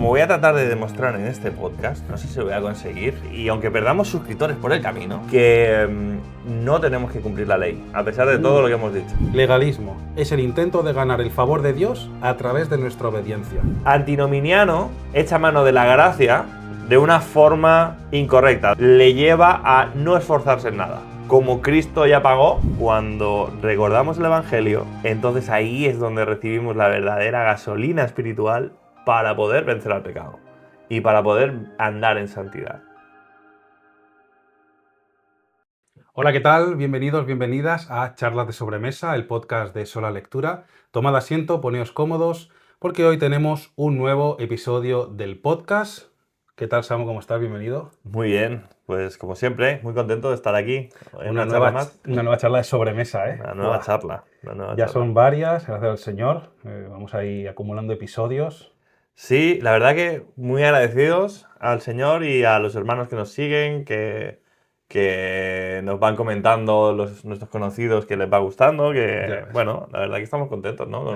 como voy a tratar de demostrar en este podcast, no sé si lo voy a conseguir, y aunque perdamos suscriptores por el camino, que no tenemos que cumplir la ley, a pesar de todo lo que hemos dicho. Legalismo es el intento de ganar el favor de Dios a través de nuestra obediencia. Antinominiano echa mano de la gracia de una forma incorrecta. Le lleva a no esforzarse en nada. Como Cristo ya pagó, cuando recordamos el Evangelio, entonces ahí es donde recibimos la verdadera gasolina espiritual para poder vencer al pecado y para poder andar en santidad. Hola, ¿qué tal? Bienvenidos, bienvenidas a Charlas de Sobremesa, el podcast de Sola Lectura. Tomad asiento, poneos cómodos, porque hoy tenemos un nuevo episodio del podcast. ¿Qué tal, Samu? ¿Cómo estás? Bienvenido. Muy bien, pues como siempre, muy contento de estar aquí en Una charla más. nueva charla de sobremesa, ¿eh? Una nueva Buah. charla. Ya son varias, gracias al Señor. Vamos ahí acumulando episodios. Sí, la verdad que muy agradecidos al Señor y a los hermanos que nos siguen, que nos van comentando nuestros conocidos que les va gustando, que bueno, la verdad que estamos contentos, ¿no?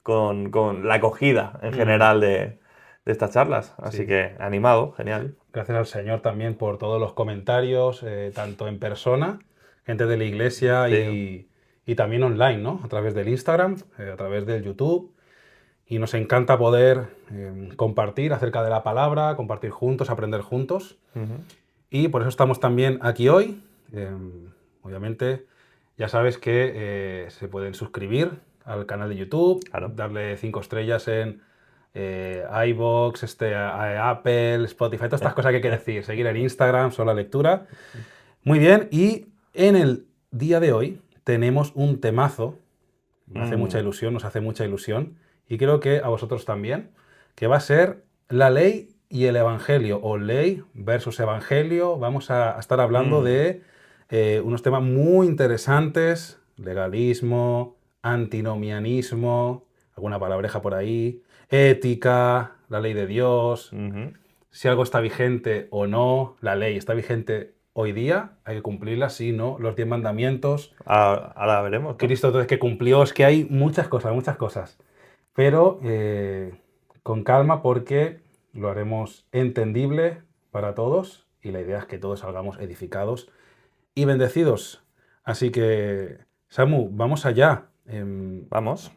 Con la acogida en general de estas charlas. Así Sí. que animado, genial. Gracias al Señor también por todos los comentarios, tanto en persona, gente de la iglesia Sí. y también online, ¿no? A través del Instagram, a través del YouTube. Y nos encanta poder compartir acerca de la palabra, compartir juntos, aprender juntos. Ujú. Y por eso estamos también aquí hoy. Obviamente, ya sabes que se pueden suscribir al canal de YouTube, Claro. darle 5 estrellas en iVoox, Apple, Spotify, todas estas cosas que hay que decir. Seguir en Instagram, Sola Lectura. Muy bien, y en el día de hoy tenemos un temazo. Me hace mucha ilusión, nos hace mucha ilusión, y creo que a vosotros también, que va a ser la ley y el evangelio, o ley versus evangelio. Vamos a estar hablando de unos temas muy interesantes: legalismo, antinomianismo, alguna palabreja por ahí, ética, la ley de Dios, Ujú. si algo está vigente o no, la ley está vigente hoy día, hay que cumplirla, si no, los 10 mandamientos. Ahora veremos, ¿no? Cristo entonces que cumplió, es que hay muchas cosas. Pero con calma, porque lo haremos entendible para todos y la idea es que todos salgamos edificados y bendecidos. Así que, Samu, vamos allá. Vamos.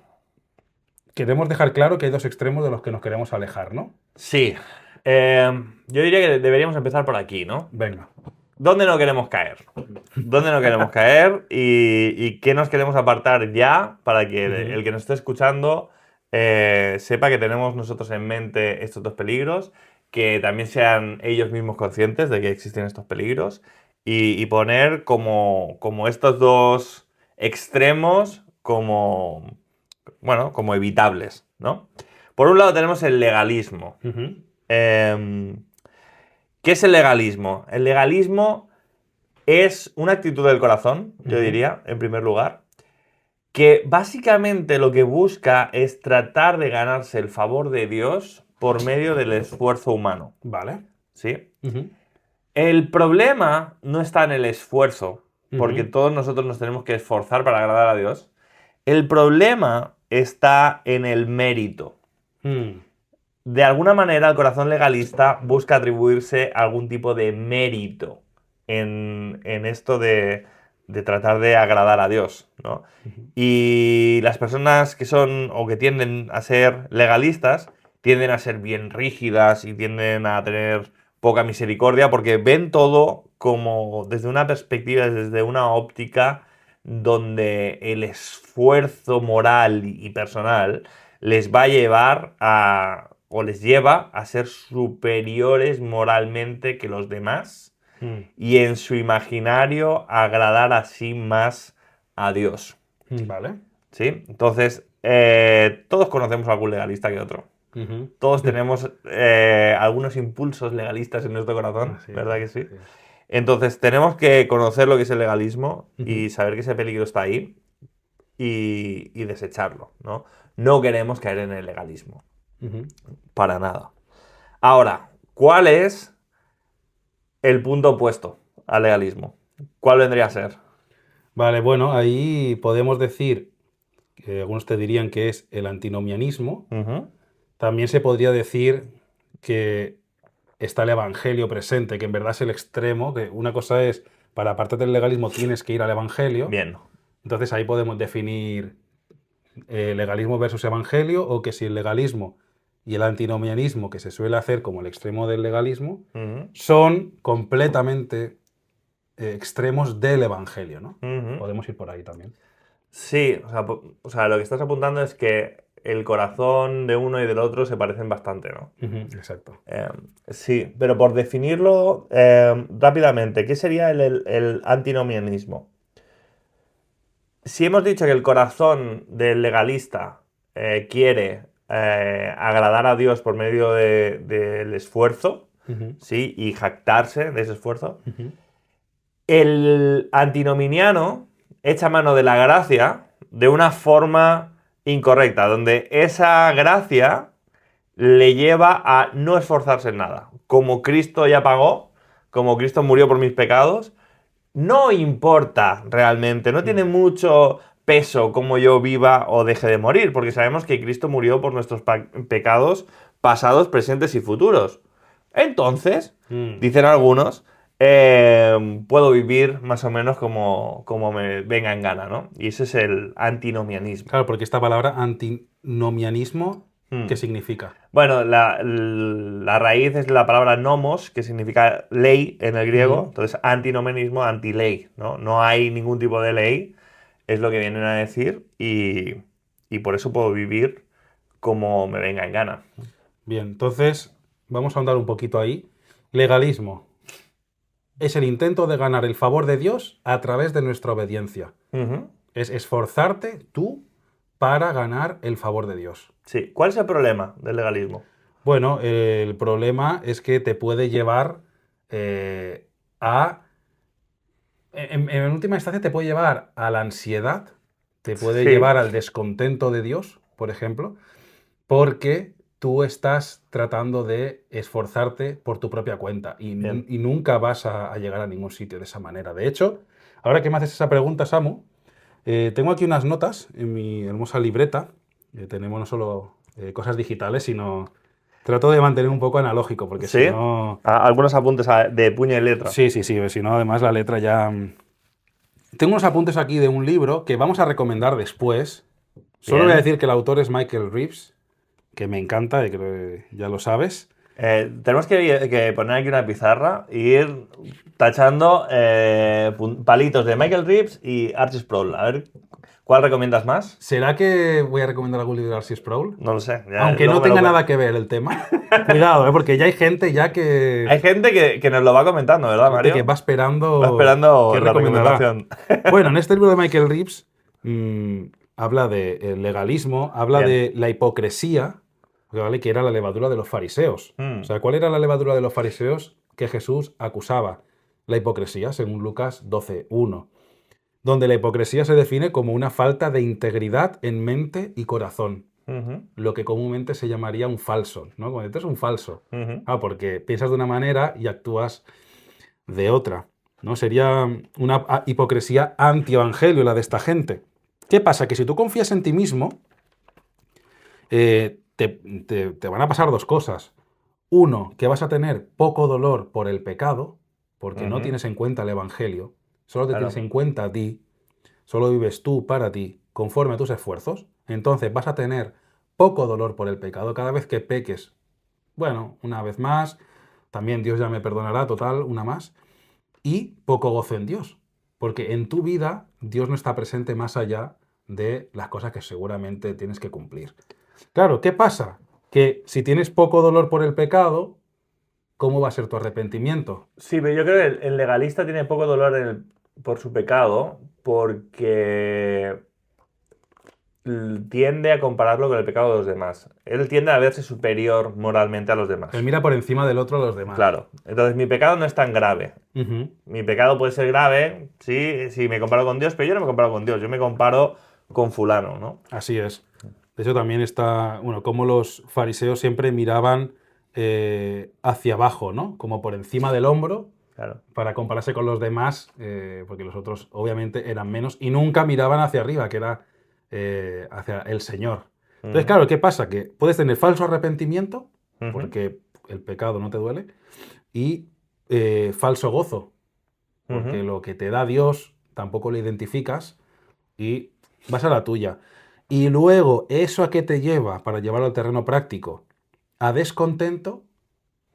Queremos dejar claro que hay dos extremos de los que nos queremos alejar, ¿no? Sí. Yo diría que deberíamos empezar por aquí, ¿no? Venga. ¿Dónde no queremos caer? ¿Dónde no queremos caer? ¿Y qué nos queremos apartar ya para que el que nos esté escuchando sepa que tenemos nosotros en mente estos dos peligros, que también sean ellos mismos conscientes de que existen estos peligros y poner como estos dos extremos como evitables, ¿no? Por un lado tenemos el legalismo. ¿Qué es el legalismo? El legalismo es una actitud del corazón, yo diría, en primer lugar, que básicamente lo que busca es tratar de ganarse el favor de Dios por medio del esfuerzo humano. Vale. ¿Sí? El problema no está en el esfuerzo, porque todos nosotros nos tenemos que esforzar para agradar a Dios. El problema está en el mérito. De alguna manera, el corazón legalista busca atribuirse algún tipo de mérito en esto de tratar de agradar a Dios, ¿no? Y las personas que son o que tienden a ser legalistas tienden a ser bien rígidas y tienden a tener poca misericordia porque ven todo como desde una perspectiva, desde una óptica donde el esfuerzo moral y personal les va a llevar o les lleva a ser superiores moralmente que los demás y en su imaginario agradar así más a Dios. Vale. ¿Sí? Entonces, todos conocemos a algún legalista que otro. Todos tenemos algunos impulsos legalistas en nuestro corazón, ¿verdad que sí? Entonces, tenemos que conocer lo que es el legalismo y saber que ese peligro está ahí y desecharlo, ¿no? No queremos caer en el legalismo. Para nada. Ahora, ¿cuál es el punto opuesto al legalismo? ¿Cuál vendría a ser? Vale, bueno, ahí podemos decir, que algunos te dirían que es el antinomianismo. También se podría decir que está el Evangelio presente, que en verdad es el extremo, que una cosa es, para apartarte del legalismo tienes que ir al Evangelio. Bien. Entonces ahí podemos definir legalismo versus Evangelio, o que si el legalismo y el antinomianismo, que se suele hacer como el extremo del legalismo, Ujú, son completamente extremos del Evangelio, ¿no? ujú. Podemos ir por ahí también. Sí, o sea, lo que estás apuntando es que el corazón de uno y del otro se parecen bastante, ¿no? Ujú, exacto. Sí, pero por definirlo rápidamente, ¿qué sería el antinomianismo? Si hemos dicho que el corazón del legalista quiere agradar a Dios por medio del esfuerzo, Ujú, ¿sí? Y jactarse de ese esfuerzo, ujú. el antinominiano echa mano de la gracia de una forma incorrecta, donde esa gracia le lleva a no esforzarse en nada. Como Cristo ya pagó, como Cristo murió por mis pecados, no importa realmente, no tiene mucho peso cómo yo viva o deje de morir, porque sabemos que Cristo murió por nuestros pecados pasados, presentes y futuros. Entonces, Mm. dicen algunos, puedo vivir más o menos como me venga en gana, ¿no? Y ese es el antinomianismo. Claro, porque esta palabra antinomianismo, ¿qué Hmm. significa? Bueno, la raíz es la palabra nomos, que significa ley en el griego. Ujú. Entonces, antinomianismo, antiley, ¿no? No hay ningún tipo de ley, es lo que vienen a decir, y por eso puedo vivir como me venga en gana. Bien, entonces vamos a ahondar un poquito ahí. Legalismo es el intento de ganar el favor de Dios a través de nuestra obediencia. Ujú. Es esforzarte tú para ganar el favor de Dios. Sí. ¿Cuál es el problema del legalismo? Bueno, el problema es que te puede llevar a... En última instancia te puede llevar a la ansiedad, te puede Sí. llevar al descontento de Dios, por ejemplo, porque tú estás tratando de esforzarte por tu propia cuenta y, Bien. y nunca vas a llegar a ningún sitio de esa manera. De hecho, ahora que me haces esa pregunta, Samu, tengo aquí unas notas en mi hermosa libreta. Tenemos no solo cosas digitales, sino trato de mantener un poco analógico, porque si ¿Sí? no... Algunos apuntes de puño y letra. Sí, si no, además la letra ya... Tengo unos apuntes aquí de un libro que vamos a recomendar después. Solo voy a Bien. decir que el autor es Michael Reeves, que me encanta y creo que ya lo sabes. Tenemos que poner aquí una pizarra e ir tachando palitos de Michael Reeves y Archie Sproul. A ver, ¿cuál recomiendas más? ¿Será que voy a recomendar algún libro de Arceus Sproul? No lo sé. Aunque Luego no me lo tenga nada que ver el tema. Cuidado, porque ya hay gente ya que, Hay gente que nos lo va comentando, ¿verdad, gente que Mario? va Va esperando esperando qué la recomendará. recomendación. Bueno, en este libro de Michael Reeves habla de legalismo, habla Bien. de la hipocresía, ¿vale? Que era la levadura de los fariseos. O Mm, sea, ¿cuál era la levadura de los fariseos que Jesús acusaba? La hipocresía, según Lucas 12:1, donde la hipocresía se define como una falta de integridad en mente y corazón, ujú, lo que comúnmente se llamaría un falso, ¿no? Cuando esto es un falso. ujú. Porque piensas de una manera y actúas de otra, ¿no? Sería una hipocresía anti-evangelio la de esta gente. ¿Qué pasa? Que si tú confías en ti mismo, te van a pasar dos cosas. Uno, que vas a tener poco dolor por el pecado, porque no Ujú, tienes en cuenta el evangelio, solo te tienes claro. en cuenta a ti, solo vives tú para ti, conforme a tus esfuerzos. Entonces vas a tener poco dolor por el pecado cada vez que peques. Bueno, una vez más, también Dios ya me perdonará, total, una más. Y poco gozo en Dios, porque en tu vida Dios no está presente más allá de las cosas que seguramente tienes que cumplir. Claro, ¿qué pasa? Que si tienes poco dolor por el pecado, ¿cómo va a ser tu arrepentimiento? Sí, pero yo creo que el legalista tiene poco dolor por su pecado porque tiende a compararlo con el pecado de los demás. Él tiende a verse superior moralmente a los Él demás. mira por encima del otro a los demás. Claro. Entonces mi pecado no es tan grave. Ujú. Mi pecado puede ser grave, sí, si me comparo con Dios, pero yo no me comparo con Dios, yo me comparo con fulano, ¿no? Así es. De hecho, también está, bueno, como los fariseos siempre miraban hacia abajo, ¿no? Como por encima del hombro, Claro. para compararse con los demás, porque los otros obviamente eran menos, y nunca miraban hacia arriba, que era hacia el Señor. Entonces, Ujú, claro, ¿qué pasa? Que puedes tener falso arrepentimiento, ujú, porque el pecado no te duele, y falso gozo, porque lo que te da Dios tampoco lo identificas y vas a la tuya. Y luego, ¿eso a qué te lleva para llevarlo al terreno práctico? A descontento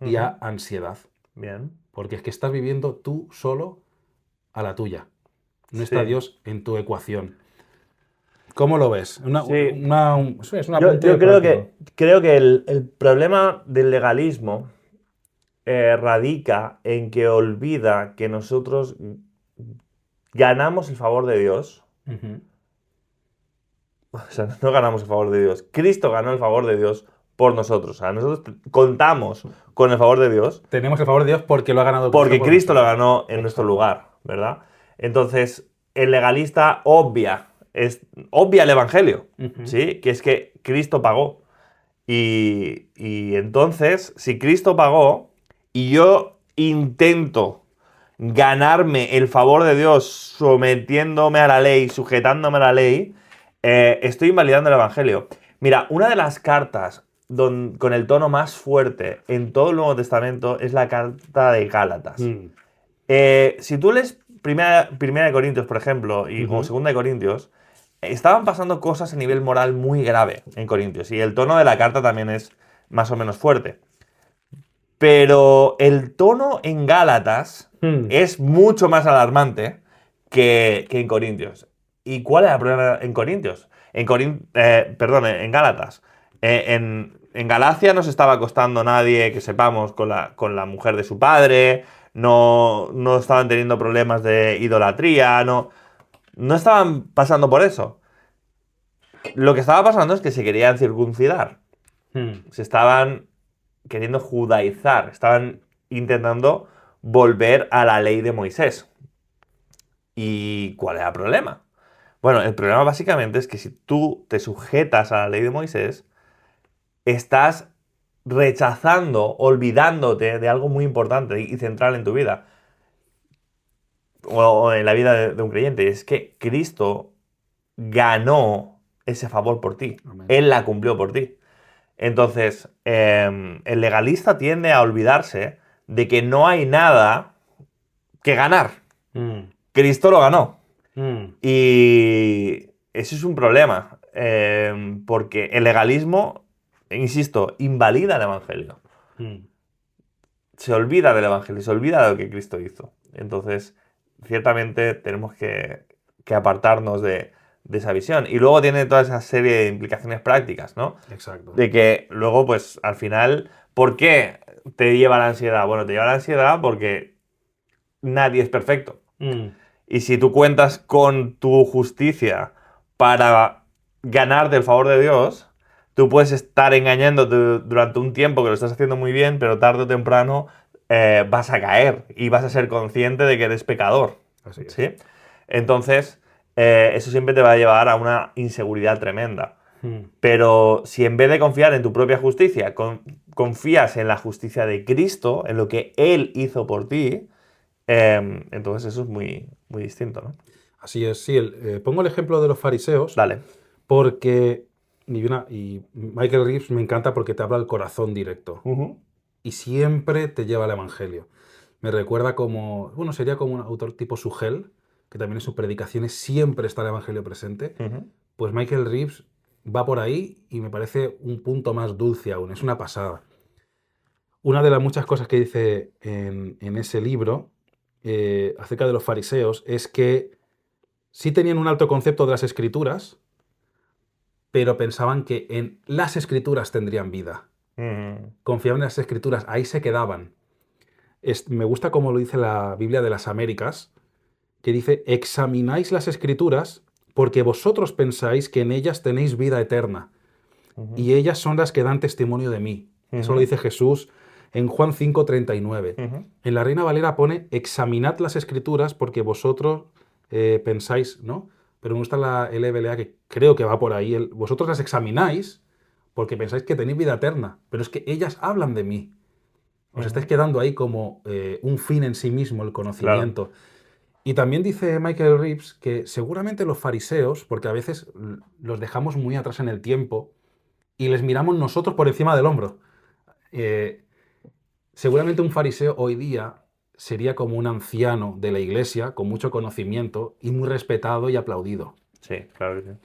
y a ansiedad. Bien. Porque es que estás viviendo tú solo a la tuya. No está Sí. Dios en tu ecuación. ¿Cómo lo ves? Sí. Eso es un Yo apunte creo práctico. que el problema del legalismo radica en que olvida que nosotros ganamos el favor de Dios. Ujú. O sea, no ganamos el favor de Dios. Cristo ganó el favor de Dios por nosotros. O sea, nosotros contamos con el favor de Dios Tenemos el favor de Dios porque lo ha ganado Cristo porque por Cristo lo nosotros. ganó en nuestro Exacto. lugar, ¿verdad? Entonces, el legalista obvia el Evangelio, Ujú. ¿sí? Que es que Cristo pagó. Y entonces, si Cristo pagó y yo intento ganarme el favor de Dios sometiéndome a la ley, sujetándome a la ley, estoy invalidando el Evangelio. Mira, una de las cartas con el tono más fuerte en todo el Nuevo Testamento es la carta de Gálatas. Mm. Si tú lees primera de Corintios, por ejemplo, o segunda de Corintios, estaban pasando cosas a nivel moral muy grave en Corintios. Y el tono de la carta también es más o menos fuerte. Pero el tono en Gálatas es mucho más alarmante que en Corintios. ¿Y cuál es el problema en Corintios? En Gálatas. En Galacia no se estaba acostando nadie, que sepamos, con la mujer de su padre. No estaban teniendo problemas de idolatría. No estaban pasando por eso. Lo que estaba pasando es que se querían circuncidar. Se estaban queriendo judaizar, estaban intentando volver a la ley de Moisés. ¿Y cuál era el problema? Bueno, el problema básicamente es que si tú te sujetas a la ley de Moisés, estás rechazando, olvidándote de algo muy importante y central en tu vida, o en la vida de un creyente. Es que Cristo ganó ese favor por ti. Amén. Él la cumplió por ti. Entonces, el legalista tiende a olvidarse de que no hay nada que ganar. Cristo lo ganó. Y eso es un problema, porque el legalismo, insisto, invalida el Evangelio. Se olvida del Evangelio, se olvida de lo que Cristo hizo. Entonces, ciertamente tenemos que apartarnos de esa visión. Y luego tiene toda esa serie de implicaciones prácticas, ¿no? Exacto. De que luego, pues, al final, ¿por qué te lleva a la ansiedad? Bueno, te lleva a la ansiedad porque nadie es perfecto. Y si tú cuentas con tu justicia para ganarte el favor de Dios, tú puedes estar engañándote durante un tiempo que lo estás haciendo muy bien, pero tarde o temprano vas a caer y vas a ser consciente de que eres pecador. Así es. ¿Sí? Entonces, eso siempre te va a llevar a una inseguridad tremenda. Pero si en vez de confiar en tu propia justicia, confías en la justicia de Cristo, en lo que Él hizo por ti, entonces eso es muy, muy distinto, ¿no? Así es, sí. Pongo el ejemplo de los fariseos Dale. porque y Michael Reeves me encanta porque te habla al corazón directo y siempre te lleva al Evangelio. Me recuerda sería como un autor tipo Sugel, que también en sus predicaciones siempre está el Evangelio presente. Pues Michael Reeves va por ahí y me parece un punto más dulce aún, es una pasada. Una de las muchas cosas que dice en ese libro acerca de los fariseos es que sí tenían un alto concepto de las escrituras, pero pensaban que en las escrituras tendrían vida. Confiaban en las escrituras, ahí se quedaban. Me gusta como lo dice la Biblia de las Américas, que dice, examináis las escrituras porque vosotros pensáis que en ellas tenéis vida eterna y ellas son las que dan testimonio de mí. Eso lo dice Jesús en Juan 5:39. En la Reina Valera pone, examinad las escrituras porque vosotros pensáis, ¿no? Pero me gusta la LBLA que creo que va por ahí. Vosotros las examináis porque pensáis que tenéis vida eterna, pero es que ellas hablan de mí. Os estáis quedando ahí como un fin en sí mismo, el conocimiento. Claro. Y también dice Michael Reeves que seguramente los fariseos, porque a veces los dejamos muy atrás en el tiempo y les miramos nosotros por encima del hombro. seguramente un fariseo hoy día sería como un anciano de la iglesia, con mucho conocimiento y muy respetado y aplaudido. Sí, claro que sí.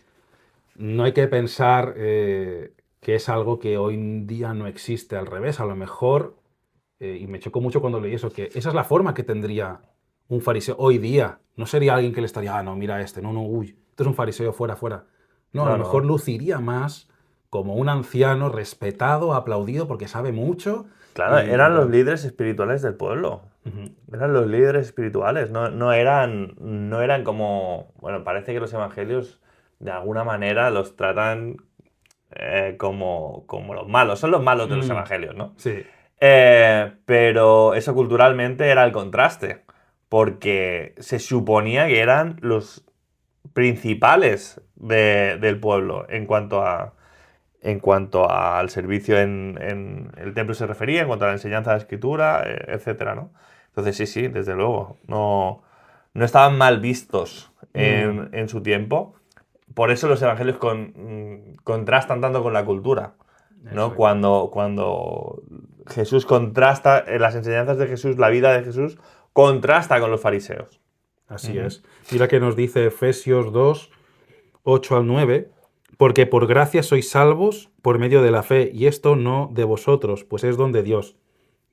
No hay que pensar que es algo que hoy en día no existe, al revés, a lo mejor, y me chocó mucho cuando leí eso, que esa es la forma que tendría un fariseo hoy día. No sería alguien que le estaría, no, mira este, no, uy, esto es un fariseo, fuera, fuera. No, a lo No, mejor no. luciría más como un anciano respetado, aplaudido, porque sabe mucho Claro, y eran los tal. líderes espirituales del pueblo. Ujú. Eran los líderes espirituales, no eran como, bueno, parece que los evangelios de alguna manera los tratan como los malos, son los malos de los Mm, evangelios, ¿no? sí, Pero eso culturalmente era el contraste, porque se suponía que eran los principales del pueblo en cuanto al servicio en el templo se refería, en cuanto a la enseñanza de la escritura, etcétera, ¿no? Entonces sí, sí, desde luego, no estaban mal vistos mm, en su tiempo. Por eso los evangelios contrastan tanto con la cultura, ¿no? exacto. Cuando Jesús contrasta, las enseñanzas de Jesús, la vida de Jesús, contrasta con los fariseos. Así Ujú. es. Mira que nos dice Efesios 2, 8 al 9, porque por gracia sois salvos por medio de la fe, y esto no de vosotros, pues es don de Dios,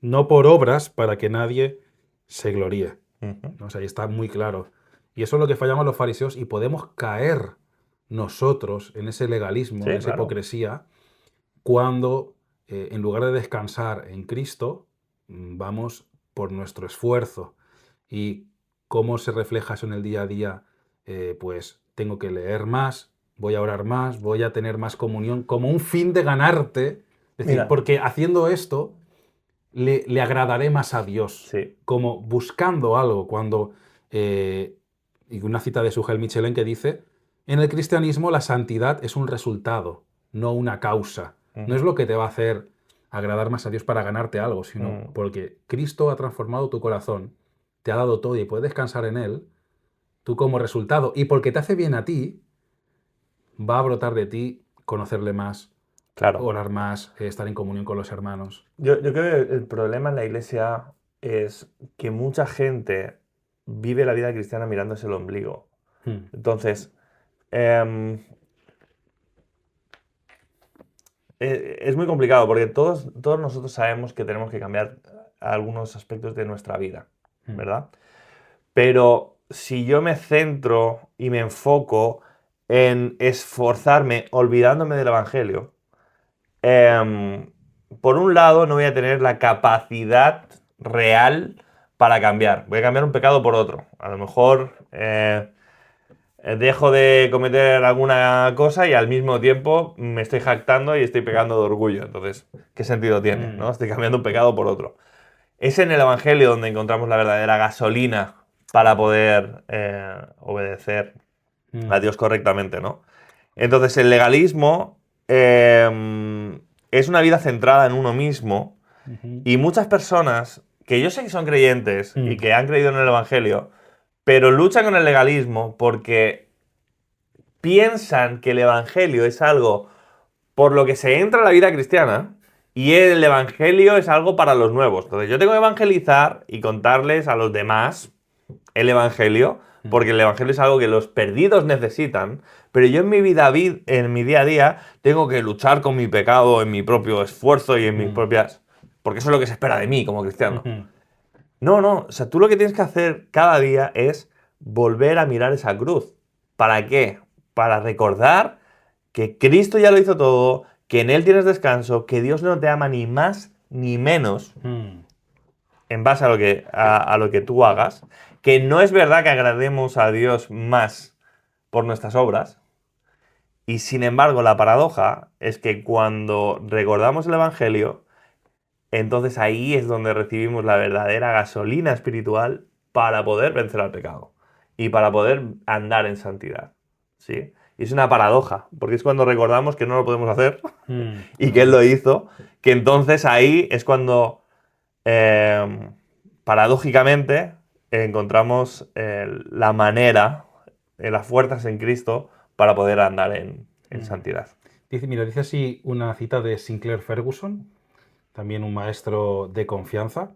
no por obras para que nadie se gloríe. Ujú. ¿No? O sea, ahí está muy claro. Y eso es lo que fallamos los fariseos y podemos caer nosotros en ese legalismo, en Sí, esa claro. hipocresía, cuando en lugar de descansar en Cristo, vamos por nuestro esfuerzo. ¿Y cómo se refleja eso en el día a día? Pues tengo que leer más, voy a orar más, voy a tener más comunión, como un fin de ganarte. Es decir, Mira, porque haciendo esto le agradaré más a Dios, sí. como buscando algo. Y una cita de Sujel Michelin que dice, en el cristianismo la santidad es un resultado, no una causa. No es Ujú. lo que te va a hacer agradar más a Dios para ganarte algo, sino Mm. porque Cristo ha transformado tu corazón, te ha dado todo y puedes descansar en Él, tú como resultado, y porque te hace bien a ti, va a brotar de ti conocerle más, Claro. orar más, estar en comunión con los hermanos. Yo creo que el problema en la iglesia es que mucha gente vive la vida cristiana mirándose el ombligo. Hmm, Entonces, em, es muy complicado porque todos nosotros sabemos que tenemos que cambiar algunos aspectos de nuestra vida, hmm, ¿verdad? Pero si yo me centro y me enfoco en esforzarme olvidándome del Evangelio, em, por un lado no voy a tener la capacidad real para cambiar. Voy a cambiar un pecado por otro. A lo mejor dejo de cometer alguna cosa y al mismo tiempo me estoy jactando y estoy pecando de orgullo. Entonces, ¿qué sentido tiene? hmm, ¿No? Estoy cambiando un pecado por otro. Es en el Evangelio donde encontramos la verdadera gasolina para poder obedecer a hmm. Dios correctamente, ¿no? Entonces, el legalismo es una vida centrada en uno mismo Ujú. y muchas personas que yo sé que son creyentes y Mm, que han creído en el Evangelio, pero luchan con el legalismo porque piensan que el Evangelio es algo por lo que se entra a la vida cristiana y el Evangelio es algo para los nuevos. Entonces yo tengo que evangelizar y contarles a los demás el Evangelio, mm, porque el Evangelio es algo que los perdidos necesitan, pero yo en mi vida, en mi día a día, tengo que luchar con mi pecado en mi propio esfuerzo y en mis mm, propias... Porque eso es lo que se espera de mí como cristiano. ujú, No, no, o sea, tú lo que tienes que hacer cada día es volver a mirar esa cruz. ¿Para qué? Para recordar que Cristo ya lo hizo todo, que en Él tienes descanso, que Dios no te ama ni más ni menos mm, en base a lo que tú hagas, que no es verdad que agrademos a Dios más por nuestras obras, y sin embargo la paradoja es que cuando recordamos el Evangelio, entonces ahí es donde recibimos la verdadera gasolina espiritual para poder vencer al pecado y para poder andar en santidad. ¿Sí? Y es una paradoja, porque es cuando recordamos que no lo podemos hacer y que Él lo correcto. hizo, que entonces ahí es cuando eh, paradójicamente encontramos la manera, las fuerzas en Cristo para poder andar en Mm. santidad. Dice, mira, dice así una cita de Sinclair Ferguson. también un maestro de confianza,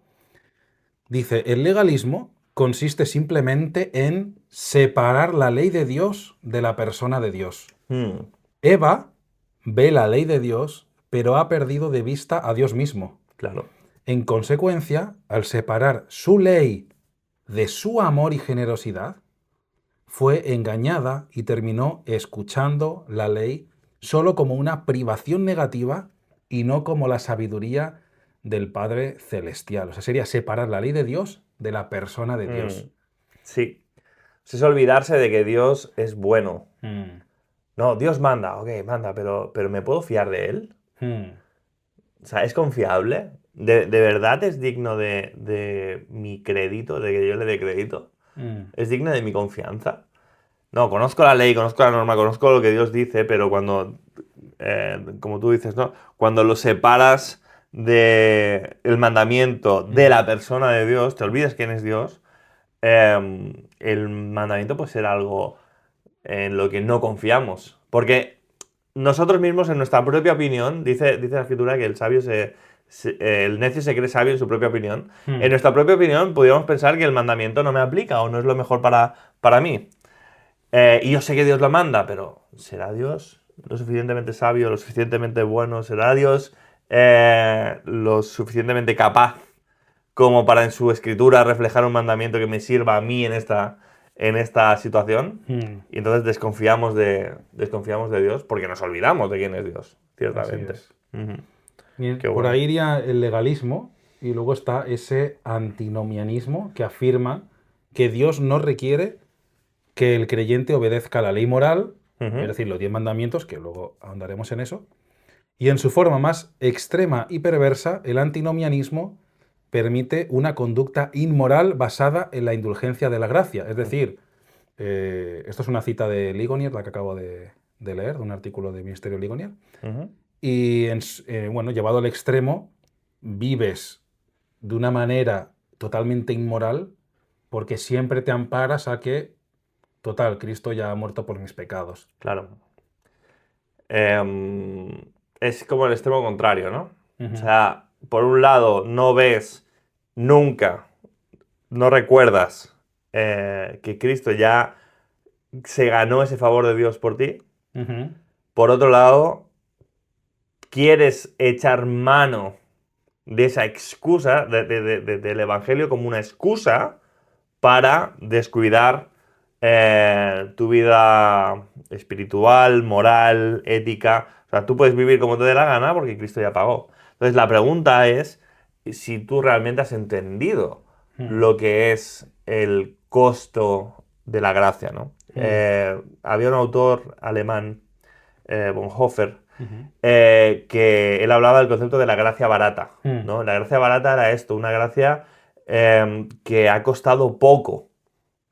dice, el legalismo consiste simplemente en separar la ley de Dios de la persona de Dios. Eva ve la ley de Dios, pero ha perdido de vista a Dios mismo. Claro. En consecuencia, al separar su ley de su amor y generosidad, fue engañada y terminó escuchando la ley solo como una privación negativa y no como la sabiduría del Padre Celestial. O sea, sería separar la ley de Dios de la persona de Dios. Sí. Es olvidarse de que Dios es bueno. Mm. No, Dios manda, ok, manda, pero ¿me puedo fiar de él? O sea, ¿es confiable? ¿De verdad es digno de mi crédito, de que yo le dé crédito? ¿Es digno de mi confianza? No, conozco la ley, conozco la norma, conozco lo que Dios dice, pero cuando, como tú dices, ¿no? Cuando lo separas del mandamiento de la persona de Dios, te olvidas quién es Dios, el mandamiento puede ser algo en lo que no confiamos. Porque nosotros mismos, en nuestra propia opinión, dice la escritura que el sabio el necio se cree sabio en su propia opinión. En nuestra propia opinión, podríamos pensar que el mandamiento no me aplica o no es lo mejor para mí. Y yo sé que Dios lo manda, pero ¿será Dios lo suficientemente sabio, lo suficientemente bueno? ¿Será Dios lo suficientemente capaz como para en su escritura reflejar un mandamiento que me sirva a mí en esta situación? Y entonces desconfiamos de Dios porque nos olvidamos de quién es Dios, ciertamente. Así es. Qué Por bueno. ahí iría el legalismo y luego está ese antinomianismo que afirma que Dios no requiere que el creyente obedezca la ley moral, es decir, los 10 mandamientos, que luego ahondaremos en eso. Y en su forma más extrema y perversa, el antinomianismo permite una conducta inmoral basada en la indulgencia de la gracia. Es decir, esto es una cita de Ligonier, la que acabo de leer, de un artículo de Ministerio Ligonier. Y, bueno, llevado al extremo, vives de una manera totalmente inmoral porque siempre te amparas a que, total, Cristo ya ha muerto por mis pecados. Claro. Es como el extremo contrario, ¿no? O sea, por un lado, no ves nunca, no recuerdas que Cristo ya se ganó ese favor de Dios por ti. Por otro lado, quieres echar mano de esa excusa, del Evangelio como una excusa para descuidar tu vida espiritual, moral, ética. O sea, tú puedes vivir como te dé la gana porque Cristo ya pagó. Entonces la pregunta es si tú realmente has entendido lo que es el costo de la gracia, ¿no? Había un autor alemán, Bonhoeffer, que él hablaba del concepto de la gracia barata, ¿no? La gracia barata era esto, una gracia que ha costado poco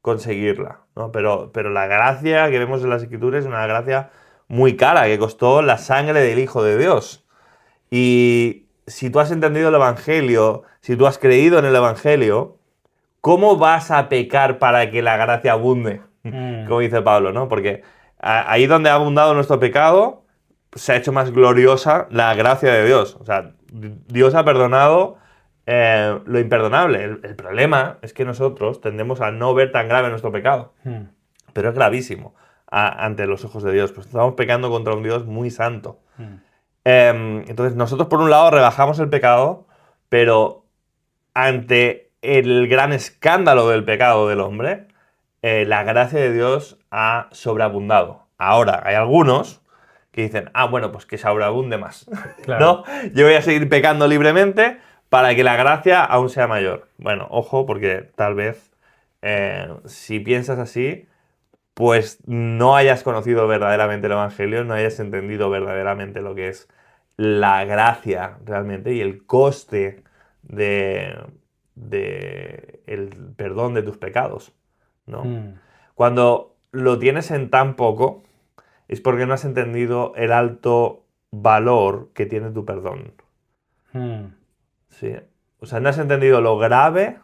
conseguirla, ¿no? Pero la gracia que vemos en las Escrituras es una gracia muy cara, que costó la sangre del Hijo de Dios. Y si tú has entendido el Evangelio, si tú has creído en el Evangelio, ¿cómo vas a pecar para que la gracia abunde? Como dice Pablo, ¿no? Porque ahí donde ha abundado nuestro pecado, se ha hecho más gloriosa la gracia de Dios. O sea, Dios ha perdonado lo imperdonable. El problema es que nosotros tendemos a no ver tan grave nuestro pecado. Pero es gravísimo ante los ojos de Dios. Pues estamos pecando contra un Dios muy santo. Entonces nosotros por un lado rebajamos el pecado, pero ante el gran escándalo del pecado del hombre, la gracia de Dios ha sobreabundado. Ahora, hay algunos que dicen, bueno, pues que sobreabunde más. Claro. ¿No? Yo voy a seguir pecando libremente para que la gracia aún sea mayor. Bueno, ojo, porque tal vez si piensas así, pues no hayas conocido verdaderamente el Evangelio, no hayas entendido verdaderamente lo que es la gracia realmente y el coste de el perdón de tus pecados, ¿no? Cuando lo tienes en tan poco, es porque no has entendido el alto valor que tiene tu perdón. Sí. O sea, no has entendido lo grave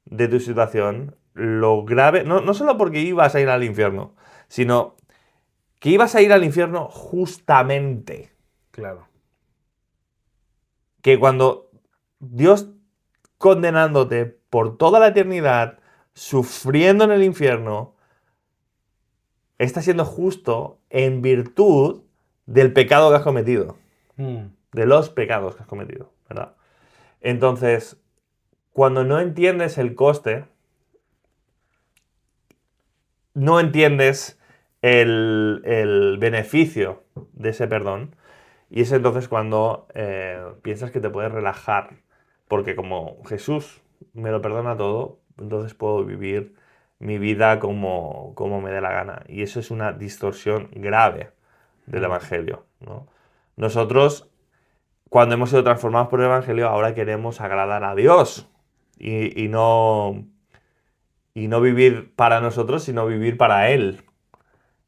de tu situación, lo grave, no solo porque ibas a ir al infierno, sino que ibas a ir al infierno justamente. Claro. que cuando Dios condenándote por toda la eternidad, sufriendo en el infierno, está siendo justo en virtud del pecado que has cometido, de los pecados que has cometido, ¿verdad? Entonces, cuando no entiendes el coste, no entiendes el beneficio de ese perdón, y es entonces cuando piensas que te puedes relajar, porque como Jesús me lo perdona todo, entonces puedo vivir mi vida como me dé la gana. Y eso es una distorsión grave del Evangelio, ¿no? Nosotros, cuando hemos sido transformados por el Evangelio, ahora queremos agradar a Dios y no vivir para nosotros, sino vivir para Él.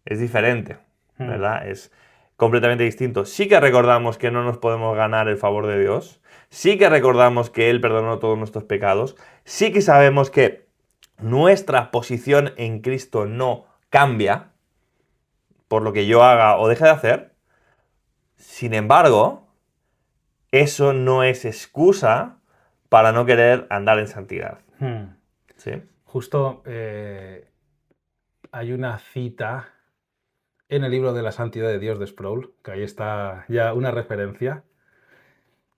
Es diferente, ¿verdad? Es completamente distinto. Sí que recordamos que no nos podemos ganar el favor de Dios. Sí que recordamos que Él perdonó todos nuestros pecados. Sí que sabemos que nuestra posición en Cristo no cambia por lo que yo haga o deje de hacer. Sin embargo, eso no es excusa para no querer andar en santidad. ¿Sí? Justo hay una cita en el libro de la Santidad de Dios de Sproul, que ahí está ya una referencia,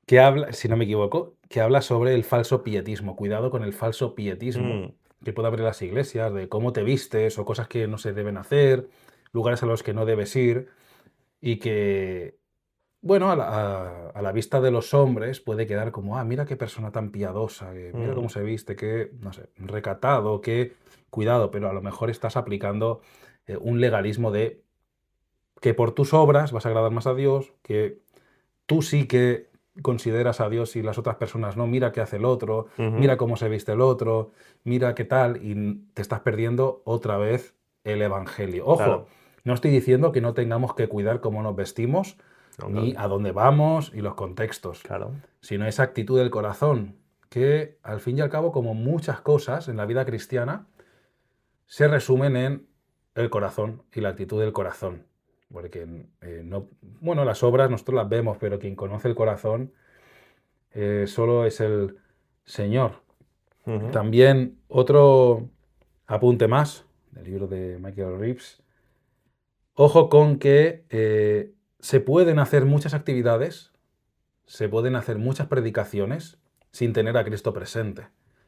que habla, si no me equivoco, que habla sobre el falso pietismo. Cuidado con el falso pietismo que puede haber en las iglesias, de cómo te vistes o cosas que no se deben hacer, lugares a los que no debes ir, y que, bueno, a la vista de los hombres puede quedar como, ah, mira qué persona tan piadosa, mira cómo se viste, qué, no sé, recatado, qué cuidado, pero a lo mejor estás aplicando un legalismo de que por tus obras vas a agradar más a Dios, que tú sí que consideras a Dios y las otras personas no, mira qué hace el otro, mira cómo se viste el otro, mira qué tal, y te estás perdiendo otra vez el Evangelio. Ojo, Claro. no estoy diciendo que no tengamos que cuidar cómo nos vestimos, ni a dónde vamos y los contextos, Claro. sino esa actitud del corazón, que al fin y al cabo, como muchas cosas en la vida cristiana, se resumen en el corazón y la actitud del corazón. Porque no, bueno, las obras nosotros las vemos, pero quien conoce el corazón solo es el Señor. También otro apunte más del libro de Michael Reeves. Ojo con que se pueden hacer muchas actividades, se pueden hacer muchas predicaciones sin tener a Cristo presente.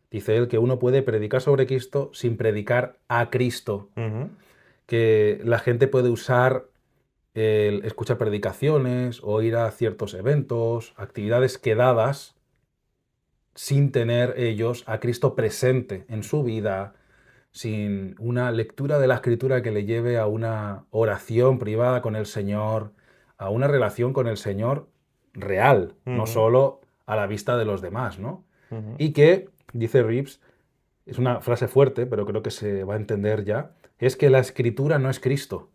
Dice él que uno puede predicar sobre Cristo sin predicar a Cristo. Que la gente puede usar el escuchar predicaciones o ir a ciertos eventos, actividades quedadas, sin tener ellos a Cristo presente en su vida, sin una lectura de la Escritura que le lleve a una oración privada con el Señor, a una relación con el Señor real, no solo a la vista de los demás, ¿no? Y que, dice Reeves, es una frase fuerte, pero creo que se va a entender ya, es que la Escritura no es Cristo.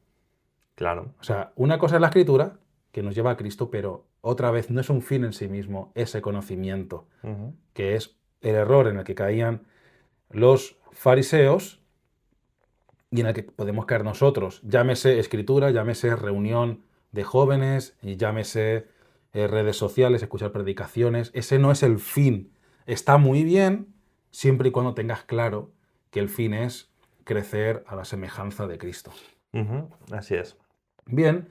Claro. O sea, una cosa es la Escritura, que nos lleva a Cristo, pero otra vez no es un fin en sí mismo ese conocimiento, que es el error en el que caían los fariseos y en el que podemos caer nosotros. Llámese Escritura, llámese reunión de jóvenes, y llámese redes sociales, escuchar predicaciones. Ese no es el fin. Está muy bien siempre y cuando tengas claro que el fin es crecer a la semejanza de Cristo. Así es. Bien,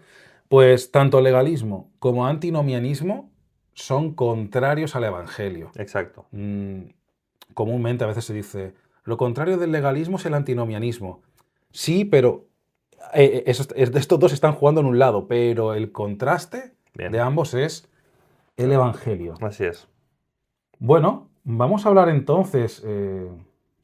pues tanto legalismo como antinomianismo son contrarios al Evangelio. Exacto. Comúnmente a veces se dice, lo contrario del legalismo es el antinomianismo. Sí, pero estos dos están jugando en un lado, pero el contraste de ambos es el Evangelio. Así es. Bueno, vamos a hablar entonces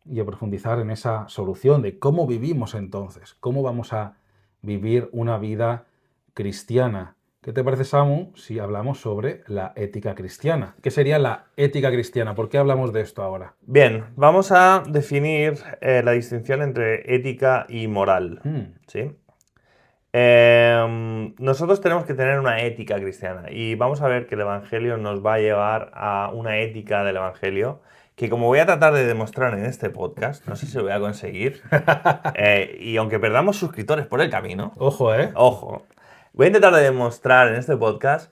y a profundizar en esa solución de cómo vivimos entonces, cómo vamos a vivir una vida cristiana. ¿Qué te parece, Samu, si hablamos sobre la ética cristiana? ¿Qué sería la ética cristiana? ¿Por qué hablamos de esto ahora? Bien, vamos a definir la distinción entre ética y moral. ¿Sí? Nosotros tenemos que tener una ética cristiana y vamos a ver que el Evangelio nos va a llevar a una ética del Evangelio que, como voy a tratar de demostrar en este podcast, no sé si lo voy a conseguir, y aunque perdamos suscriptores por el camino, Ojo, ojo, voy a intentar de demostrar en este podcast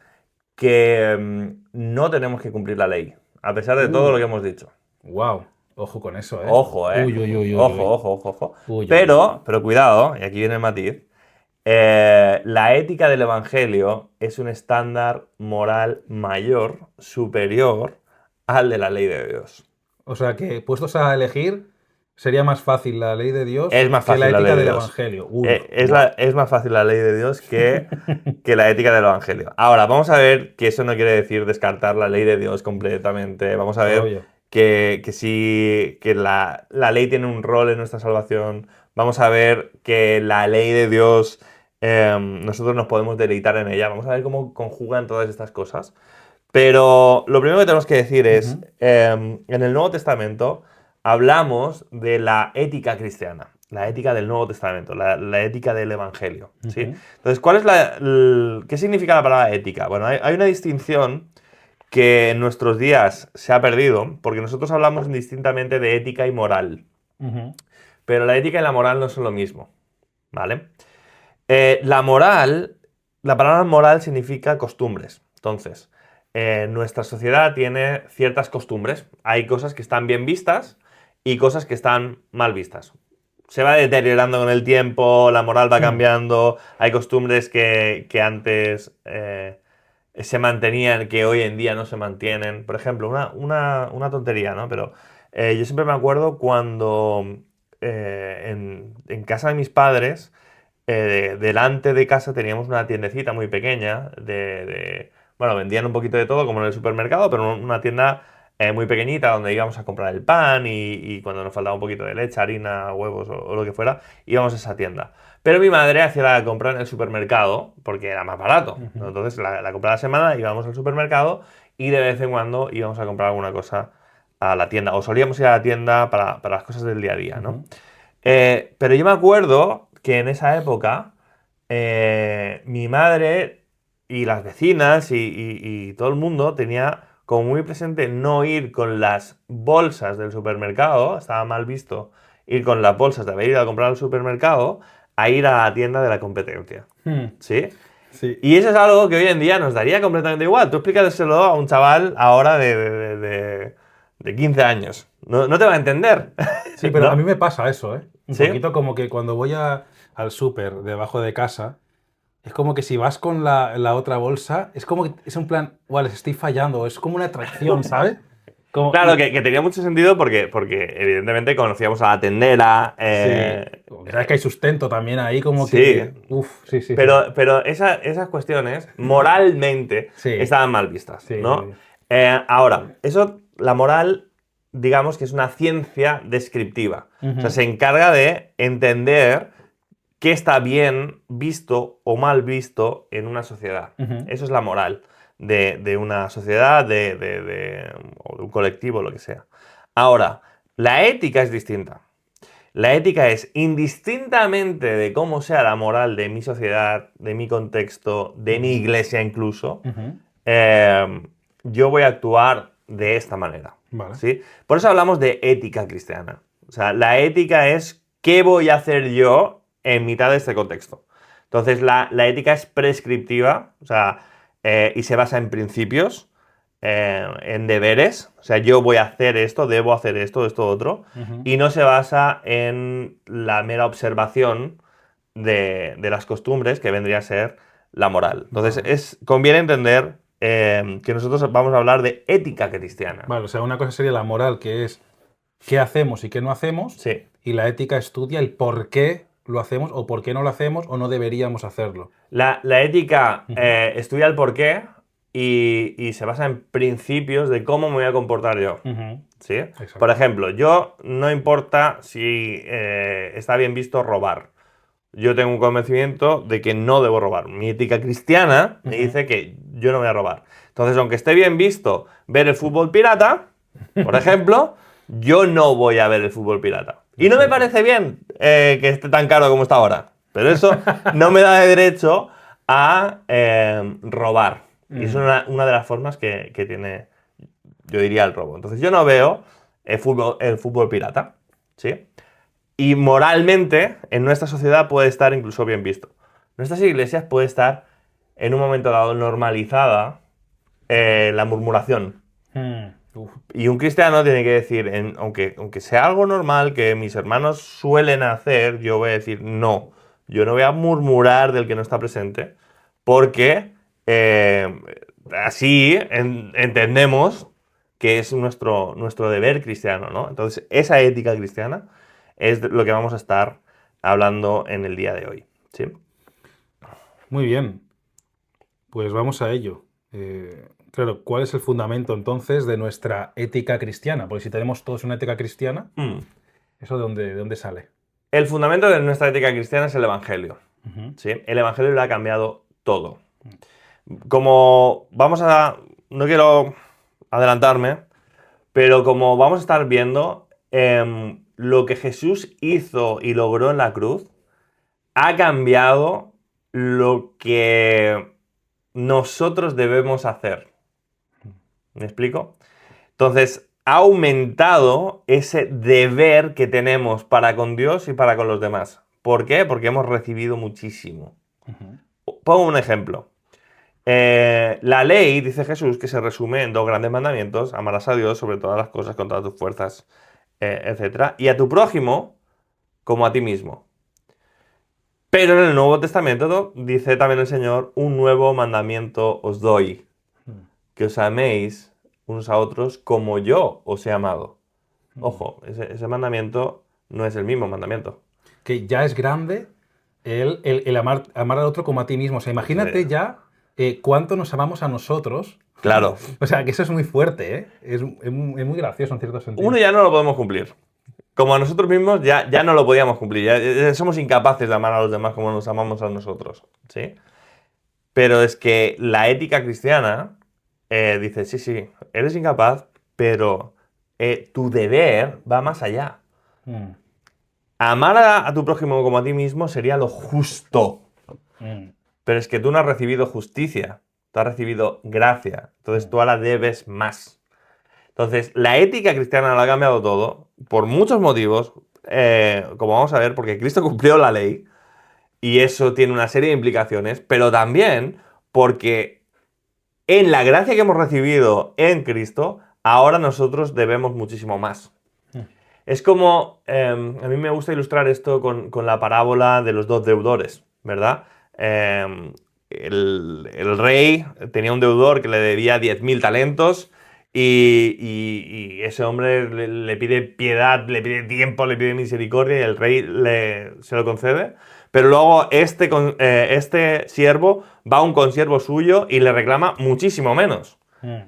que no tenemos que cumplir la ley, a pesar de todo lo que hemos dicho. Wow. Ojo con eso, ¿eh? Ojo, ¿eh? Uy, uy, uy, uy, ojo, uy. ojo, ojo, ojo. Uy, uy, pero cuidado, y aquí viene el matiz, la ética del Evangelio es un estándar moral mayor, superior al de la ley de Dios. O sea que, puestos a elegir, sería más fácil la ley de Dios Es más que la fácil la ley ética de del Dios. Evangelio. Uy, Es más fácil la ley de Dios que la ética del Evangelio. Ahora, vamos a ver que eso no quiere decir descartar la ley de Dios completamente. Vamos a ver obvio. que sí, que la ley tiene un rol en nuestra salvación. Vamos a ver que la ley de Dios, nosotros nos podemos deleitar en ella. Vamos a ver cómo conjugan todas estas cosas. Pero lo primero que tenemos que decir es, en el Nuevo Testamento hablamos de la ética cristiana, la ética del Nuevo Testamento, la ética del Evangelio, ¿sí? Entonces, ¿qué significa la palabra ética? Bueno, hay una distinción que en nuestros días se ha perdido, porque nosotros hablamos indistintamente de ética y moral, pero la ética y la moral no son lo mismo, ¿vale? La palabra moral significa costumbres, entonces nuestra sociedad tiene ciertas costumbres. Hay cosas que están bien vistas y cosas que están mal vistas. Se va deteriorando con el tiempo, la moral va cambiando, hay costumbres que antes se mantenían, que hoy en día no se mantienen. Por ejemplo, una tontería, ¿no? Pero yo siempre me acuerdo cuando en casa de mis padres, delante de casa teníamos una tiendecita muy pequeña bueno, vendían un poquito de todo como en el supermercado, pero una tienda muy pequeñita donde íbamos a comprar el pan y cuando nos faltaba un poquito de leche, harina, huevos o lo que fuera, íbamos a esa tienda. Pero mi madre hacía la compra en el supermercado porque era más barato. Entonces la compra de la semana íbamos al supermercado y de vez en cuando íbamos a comprar alguna cosa a la tienda. O solíamos ir a la tienda para las cosas del día a día, ¿no? Pero yo me acuerdo que en esa época mi madre y las vecinas y todo el mundo tenía como muy presente no ir con las bolsas del supermercado, estaba mal visto ir con las bolsas de haber ido a comprar al supermercado a ir a la tienda de la competencia. ¿Sí? Sí. Y eso es algo que hoy en día nos daría completamente igual. Tú explícaselo a un chaval ahora de 15 años. No te va a entender. Sí, pero ¿No? a mí me pasa eso, ¿eh? Un ¿Sí? poquito como que cuando voy al súper debajo de casa, es como que si vas con la otra bolsa, es como que es un plan, wow, les estoy fallando, es como una atracción, ¿sabes? Claro, que tenía mucho sentido porque evidentemente conocíamos a la tendera. Sí, sabes que hay sustento también ahí, como Sí. que. Uf, sí, sí. Pero esas cuestiones moralmente Sí. estaban mal vistas, Sí, ¿no? sí. Ahora, la moral, digamos que es una ciencia descriptiva. O sea, se encarga de entender qué está bien visto o mal visto en una sociedad. Eso es la moral de una sociedad, o de un colectivo, lo que sea. Ahora, la ética es distinta. La ética es, indistintamente de cómo sea la moral de mi sociedad, de mi contexto, de mi iglesia incluso, yo voy a actuar de esta manera. Vale. ¿Sí? Por eso hablamos de ética cristiana. O sea, la ética es qué voy a hacer yo en mitad de este contexto. Entonces, la ética es prescriptiva, o sea, y se basa en principios, en deberes. O sea, yo voy a hacer esto, debo hacer esto, otro. Y no se basa en la mera observación de las costumbres, que vendría a ser la moral. Entonces, conviene entender que nosotros vamos a hablar de ética cristiana. Vale, o sea, una cosa sería la moral, que es qué hacemos y qué no hacemos. Sí. Y la ética estudia el por qué lo hacemos o por qué no lo hacemos o no deberíamos hacerlo. La ética estudia el por qué y se basa en principios de cómo me voy a comportar yo. ¿Sí? Exacto. Por ejemplo, yo no importa si está bien visto robar. Yo tengo un convencimiento de que no debo robar. Mi ética cristiana me dice que yo no voy a robar. Entonces, aunque esté bien visto ver el fútbol pirata, por ejemplo, yo no voy a ver el fútbol pirata. Y no me parece bien que esté tan caro como está ahora. Pero eso no me da derecho a robar. Y eso es una de las formas que tiene, yo diría, el robo. Entonces yo no veo el fútbol pirata, ¿sí? Y moralmente, en nuestra sociedad puede estar incluso bien visto. Nuestras iglesias puede estar en un momento dado normalizada la murmuración. Uf. Y un cristiano tiene que decir, aunque sea algo normal que mis hermanos suelen hacer, yo voy a decir, no, yo no voy a murmurar del que no está presente, porque así entendemos que es nuestro deber cristiano, ¿no? Entonces, esa ética cristiana es lo que vamos a estar hablando en el día de hoy, ¿sí? Muy bien, pues vamos a ello. Claro, ¿cuál es el fundamento entonces de nuestra ética cristiana? Porque si tenemos todos una ética cristiana, ¿eso de dónde sale? El fundamento de nuestra ética cristiana es el Evangelio. Ujú. ¿Sí? El Evangelio lo ha cambiado todo. Como vamos a... No quiero adelantarme, pero como vamos a estar viendo, lo que Jesús hizo y logró en la cruz ha cambiado lo que nosotros debemos hacer. ¿Me explico? Entonces, ha aumentado ese deber que tenemos para con Dios y para con los demás. ¿Por qué? Porque hemos recibido muchísimo. Pongo un ejemplo. La ley, dice Jesús, que se resume en 2 grandes mandamientos: amarás a Dios sobre todas las cosas, con todas tus fuerzas, etc. Y a tu prójimo como a ti mismo. Pero en el Nuevo Testamento dice también el Señor: un nuevo mandamiento os doy, que os améis unos a otros como yo os he amado. Ojo, ese mandamiento no es el mismo mandamiento. Que ya es grande el amar al otro como a ti mismo. O sea, imagínate Sí. ya cuánto nos amamos a nosotros. Claro. O sea, que eso es muy fuerte, ¿eh? Es muy gracioso en cierto sentido. Uno ya no lo podemos cumplir. Como a nosotros mismos ya no lo podíamos cumplir. Ya somos incapaces de amar a los demás como nos amamos a nosotros. ¿Sí? Pero es que la ética cristiana dice, sí, eres incapaz, pero tu deber va más allá. Mm, Amar a tu prójimo como a ti mismo sería lo justo. mm, Pero es que tú no has recibido justicia, tú has recibido gracia. Entonces tú ahora debes más. Entonces, la ética cristiana lo ha cambiado todo, por muchos motivos, como vamos a ver, porque Cristo cumplió la ley, y eso tiene una serie de implicaciones, pero también porque en la gracia que hemos recibido en Cristo, ahora nosotros debemos muchísimo más. Es como, a mí me gusta ilustrar esto con la parábola de los 2 deudores, ¿verdad? El rey tenía un deudor que le debía 10.000 talentos y ese hombre le pide piedad, le pide tiempo, le pide misericordia y el rey se lo concede. Pero luego este siervo va a un consiervo suyo y le reclama muchísimo menos. mm.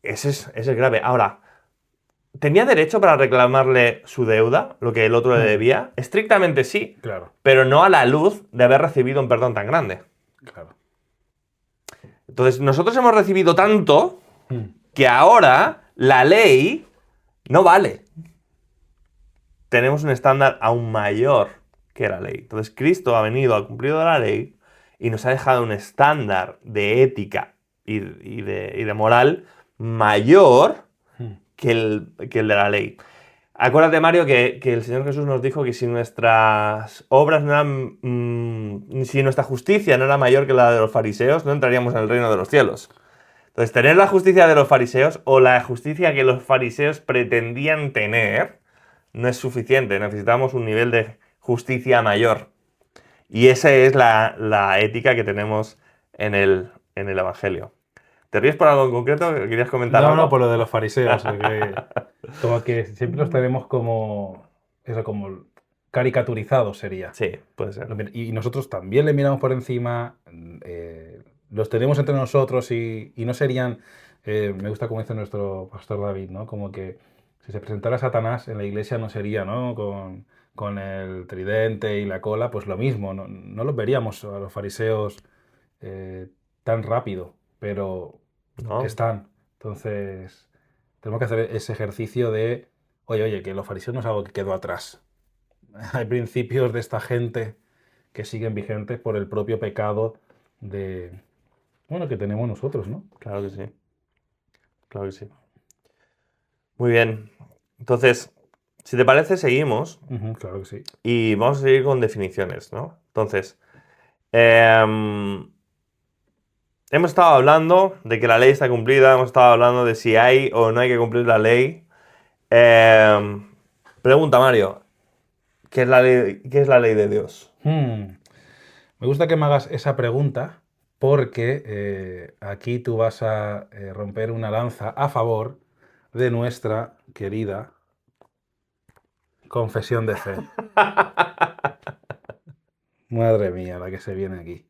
Ese es grave. Ahora, ¿tenía derecho para reclamarle su deuda, lo que el otro le debía? Estrictamente sí, Claro, pero no a la luz de haber recibido un perdón tan grande. claro. Entonces, nosotros hemos recibido tanto que ahora la ley no vale. Tenemos un estándar aún mayor que la ley. Entonces, Cristo ha venido, ha cumplido la ley y nos ha dejado un estándar de ética y de moral mayor que el de la ley. Acuérdate, Mario, que el Señor Jesús nos dijo que si nuestras obras no eran, si nuestra justicia no era mayor que la de los fariseos, no entraríamos en el reino de los cielos. Entonces, tener la justicia de los fariseos o la justicia que los fariseos pretendían tener no es suficiente. Necesitamos un nivel de justicia mayor. Y esa es la ética que tenemos en el Evangelio. ¿Te ríes por algo en concreto? ¿Querías comentar algo? No, por lo de los fariseos. Como que siempre los tenemos como caricaturizados sería. Sí, puede ser. Y nosotros también le miramos por encima, los tenemos entre nosotros y no serían, me gusta como dice nuestro pastor David, ¿no? Como que si se presentara Satanás en la iglesia no sería, ¿no? Con el tridente y la cola, pues lo mismo, no los veríamos a los fariseos tan rápido, pero ¿No? están. Entonces, tenemos que hacer ese ejercicio de, oye, que los fariseos no es algo que quedó atrás. Hay principios de esta gente que siguen vigentes por el propio pecado que tenemos nosotros, ¿no? Claro que sí. Claro que sí. Muy bien. Entonces, si te parece, seguimos Claro que sí. y vamos a seguir con definiciones, ¿no? Entonces, hemos estado hablando de que la ley está cumplida, hemos estado hablando de si hay o no hay que cumplir la ley. Pregunta, Mario, qué es la ley de Dios? Me gusta que me hagas esa pregunta porque aquí tú vas a romper una lanza a favor de nuestra querida confesión de fe. Madre mía, la que se viene aquí.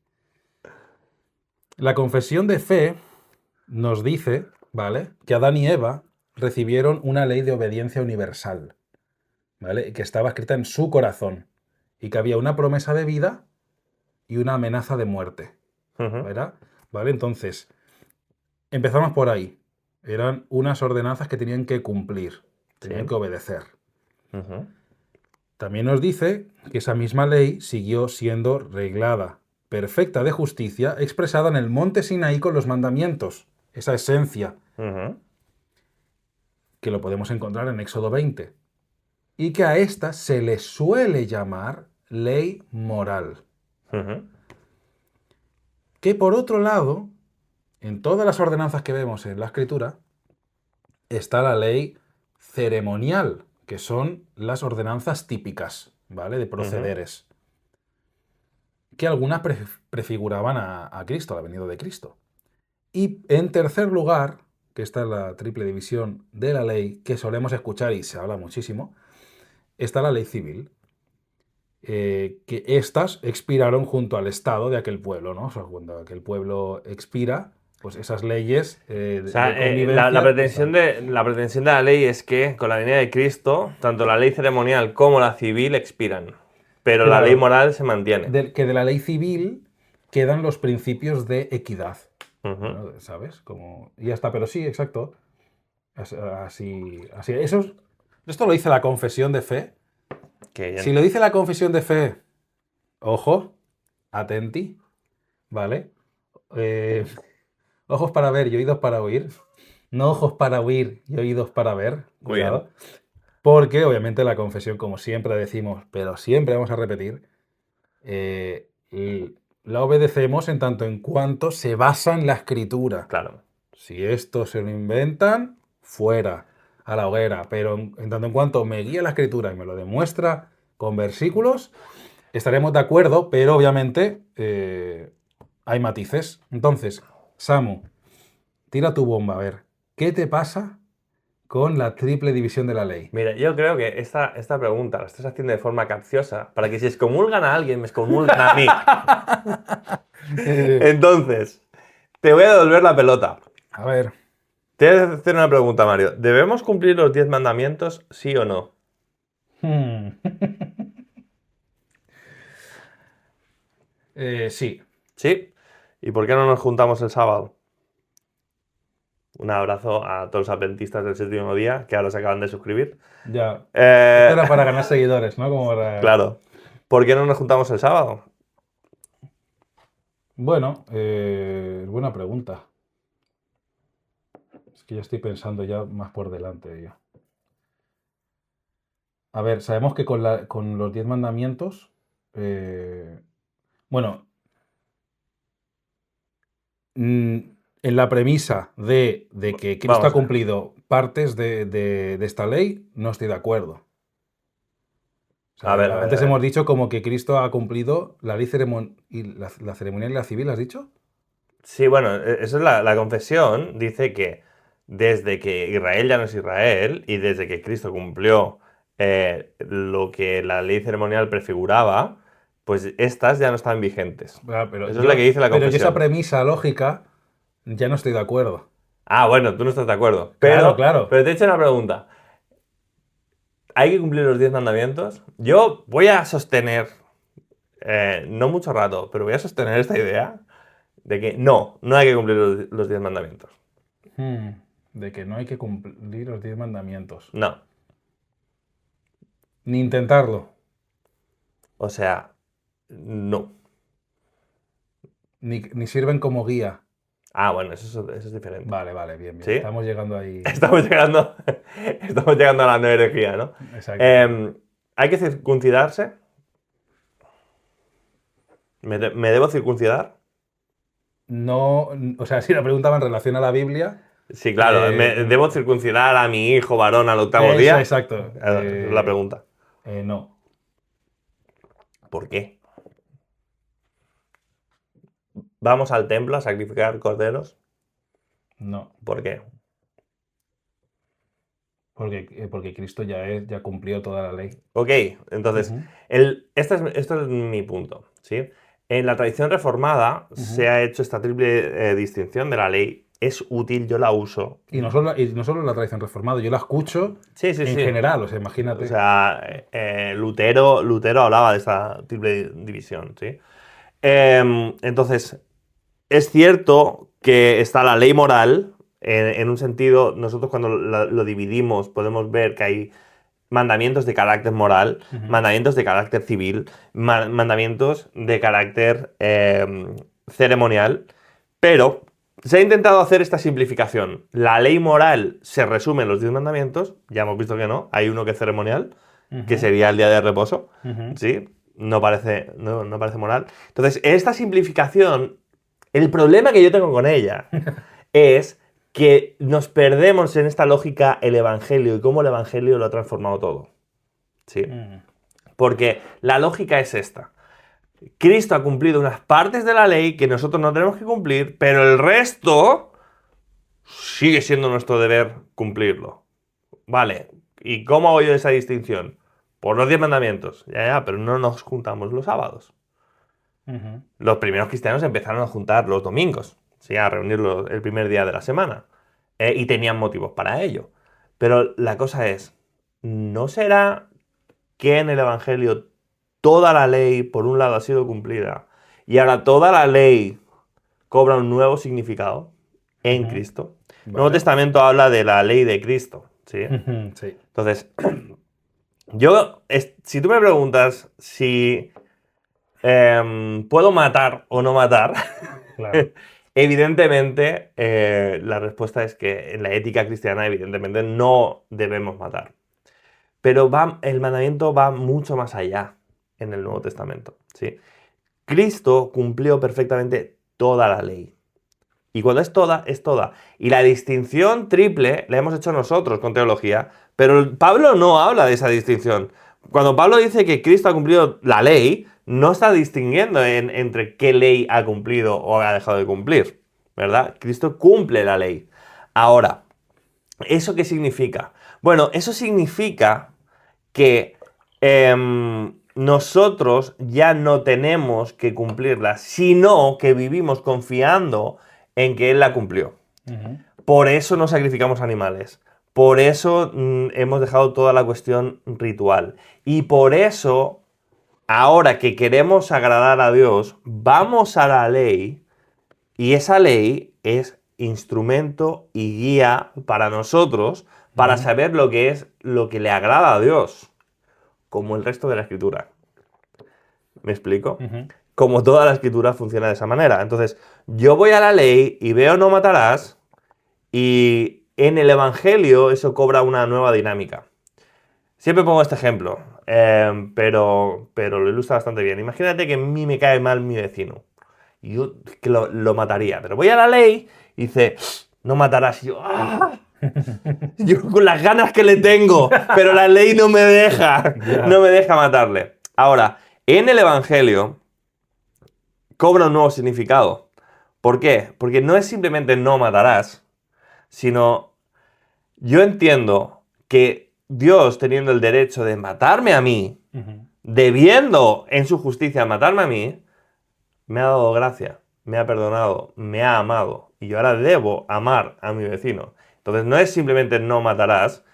La confesión de fe nos dice, ¿vale?, que Adán y Eva recibieron una ley de obediencia universal, ¿vale?, que estaba escrita en su corazón y que había una promesa de vida y una amenaza de muerte, ¿verdad? ¿Vale? Entonces, empezamos por ahí. Eran unas ordenanzas que tenían que cumplir, tenían Sí. que obedecer. También nos dice que esa misma ley siguió siendo reglada, perfecta de justicia, expresada en el monte Sinaí con los mandamientos, esa esencia, que lo podemos encontrar en Éxodo 20, y que a esta se le suele llamar ley moral. Que por otro lado, en todas las ordenanzas que vemos en la Escritura, está la ley ceremonial, que son las ordenanzas típicas, ¿vale?, de procederes, que algunas prefiguraban a Cristo, la venida de Cristo. Y en tercer lugar, que esta es la triple división de la ley que solemos escuchar y se habla muchísimo, está la ley civil, que estas expiraron junto al Estado de aquel pueblo, ¿no? O sea, cuando aquel pueblo expira, pues esas leyes O sea, de convivencia... la pretensión de la ley es que con la venida de Cristo, tanto la ley ceremonial como la civil expiran, pero la ley Claro, moral se mantiene. que de la ley civil quedan los principios de equidad, ¿no? ¿Sabes? Como, y ya está, pero sí, exacto. Así. Esto lo dice la confesión de fe. Si lo dice la confesión de fe, ojo, atenti, ¿vale? Ojos para ver y oídos para oír. No ojos para oír y oídos para ver. Muy Cuidado. Porque obviamente la confesión, como siempre decimos, pero siempre vamos a repetir, la obedecemos en tanto en cuanto se basa en la escritura. Claro. Si esto se lo inventan, fuera, a la hoguera. Pero en tanto en cuanto me guía la escritura y me lo demuestra con versículos, estaremos de acuerdo, pero obviamente hay matices. Entonces, Samu, tira tu bomba, a ver, ¿qué te pasa con la triple división de la ley? Mira, yo creo que esta pregunta la estás haciendo de forma capciosa para que si excomulgan a alguien, me excomulgan a mí. Entonces, te voy a devolver la pelota. A ver. Te voy a hacer una pregunta, Mario. ¿Debemos cumplir los 10 mandamientos, sí o no? Sí. ¿Sí? ¿Y por qué no nos juntamos el sábado? Un abrazo a todos los adventistas del séptimo día que ahora se acaban de suscribir. Ya. Esto era para ganar seguidores, ¿no? Como para... Claro. ¿Por qué no nos juntamos el sábado? Bueno, buena pregunta. Es que ya estoy pensando ya más por delante yo. A ver, sabemos que con los 10 mandamientos, bueno, en la premisa de que Cristo Vamos ha a ver. cumplido partes de esta ley, no estoy de acuerdo. O sea, A ver. antes hemos dicho como que Cristo ha cumplido la ley la ceremonial y la civil, ¿has dicho? Sí, bueno, eso es la confesión. Dice que desde que Israel ya no es Israel y desde que Cristo cumplió lo que la ley ceremonial prefiguraba, pues estas ya no están vigentes. Pero Eso es lo que dice la Pero yo esa confesión. premisa lógica ya no estoy de acuerdo. Ah, bueno, tú no estás de acuerdo. Claro, claro. Pero te he hecho una pregunta. ¿Hay que cumplir los 10 mandamientos? Yo voy a sostener, no mucho rato, pero voy a sostener esta idea de que no hay que cumplir los 10 mandamientos. De que no hay que cumplir los 10 mandamientos. No. Ni intentarlo. O sea, no. Ni sirven como guía. Ah, bueno, eso es diferente. Vale, bien. ¿Sí? Estamos llegando ahí. Estamos llegando a la nueva herejía, ¿no? Exacto. ¿Hay que circuncidarse? ¿Me debo circuncidar? no, o sea, si la pregunta va en relación a la Biblia. Sí, claro. ¿Debo circuncidar a mi hijo varón al octavo día? Exacto. Esa es la pregunta. No. ¿Por qué? ¿Vamos al templo a sacrificar corderos? No. ¿Por qué? Porque Cristo ya cumplió toda la ley. Ok, entonces, este es mi punto, ¿sí? En la tradición reformada se ha hecho esta triple distinción de la ley. Es útil, yo la uso. Y no solo en la tradición reformada, yo la escucho Sí, en general, o sea, imagínate. O sea, Lutero hablaba de esta triple división, ¿sí? Entonces, es cierto que está la ley moral. En un sentido, nosotros cuando lo dividimos podemos ver que hay mandamientos de carácter moral, mandamientos de carácter civil, mandamientos de carácter ceremonial, pero se ha intentado hacer esta simplificación. La ley moral se resume en los 10 mandamientos, ya hemos visto que no, hay uno que es ceremonial, que sería el día de reposo, ¿sí? No parece moral. Entonces, esta simplificación, el problema que yo tengo con ella es que nos perdemos en esta lógica el Evangelio y cómo el Evangelio lo ha transformado todo. ¿Sí? Porque la lógica es esta. Cristo ha cumplido unas partes de la ley que nosotros no tenemos que cumplir, pero el resto sigue siendo nuestro deber cumplirlo. Vale, ¿y cómo hago yo esa distinción? Por los 10 mandamientos. Ya, pero no nos juntamos los sábados. Los primeros cristianos empezaron a juntar los domingos. ¿Sí? A reunirlos el primer día de la semana. Y tenían motivos para ello. Pero la cosa es, ¿no será que en el Evangelio toda la ley, por un lado, ha sido cumplida y ahora toda la ley cobra un nuevo significado en Cristo? El Nuevo Testamento habla de la ley de Cristo. ¿Sí? Sí. Entonces, si tú me preguntas si puedo matar o no matar, Claro. evidentemente la respuesta es que en la ética cristiana evidentemente no debemos matar. Pero el mandamiento va mucho más allá en el Nuevo Testamento. ¿Sí? Cristo cumplió perfectamente toda la ley. Y cuando es toda, es toda. Y la distinción triple la hemos hecho nosotros con teología, pero Pablo no habla de esa distinción. Cuando Pablo dice que Cristo ha cumplido la ley, no está distinguiendo entre qué ley ha cumplido o ha dejado de cumplir, ¿verdad? Cristo cumple la ley. Ahora, ¿eso qué significa? Bueno, eso significa que nosotros ya no tenemos que cumplirla, sino que vivimos confiando en que Él la cumplió. Por eso no sacrificamos animales. Por eso hemos dejado toda la cuestión ritual. Y por eso, ahora que queremos agradar a Dios, vamos a la ley y esa ley es instrumento y guía para nosotros para saber lo que es lo que le agrada a Dios, como el resto de la escritura. ¿Me explico? Como toda la escritura funciona de esa manera. Entonces, yo voy a la ley y veo no matarás, y en el Evangelio eso cobra una nueva dinámica. Siempre pongo este ejemplo, pero lo ilustra bastante bien. Imagínate que a mí me cae mal mi vecino. Y yo que lo mataría. Pero voy a la ley y dice, no matarás. Y yo, ¡ah! Yo con las ganas que le tengo, pero la ley no me deja. No me deja matarle. Ahora, en el Evangelio cobra un nuevo significado. ¿Por qué? Porque no es simplemente no matarás, sino yo entiendo que Dios, teniendo el derecho de matarme a mí, debiendo en su justicia matarme a mí, me ha dado gracia, me ha perdonado, me ha amado. Y yo ahora debo amar a mi vecino. Entonces no es simplemente no matarás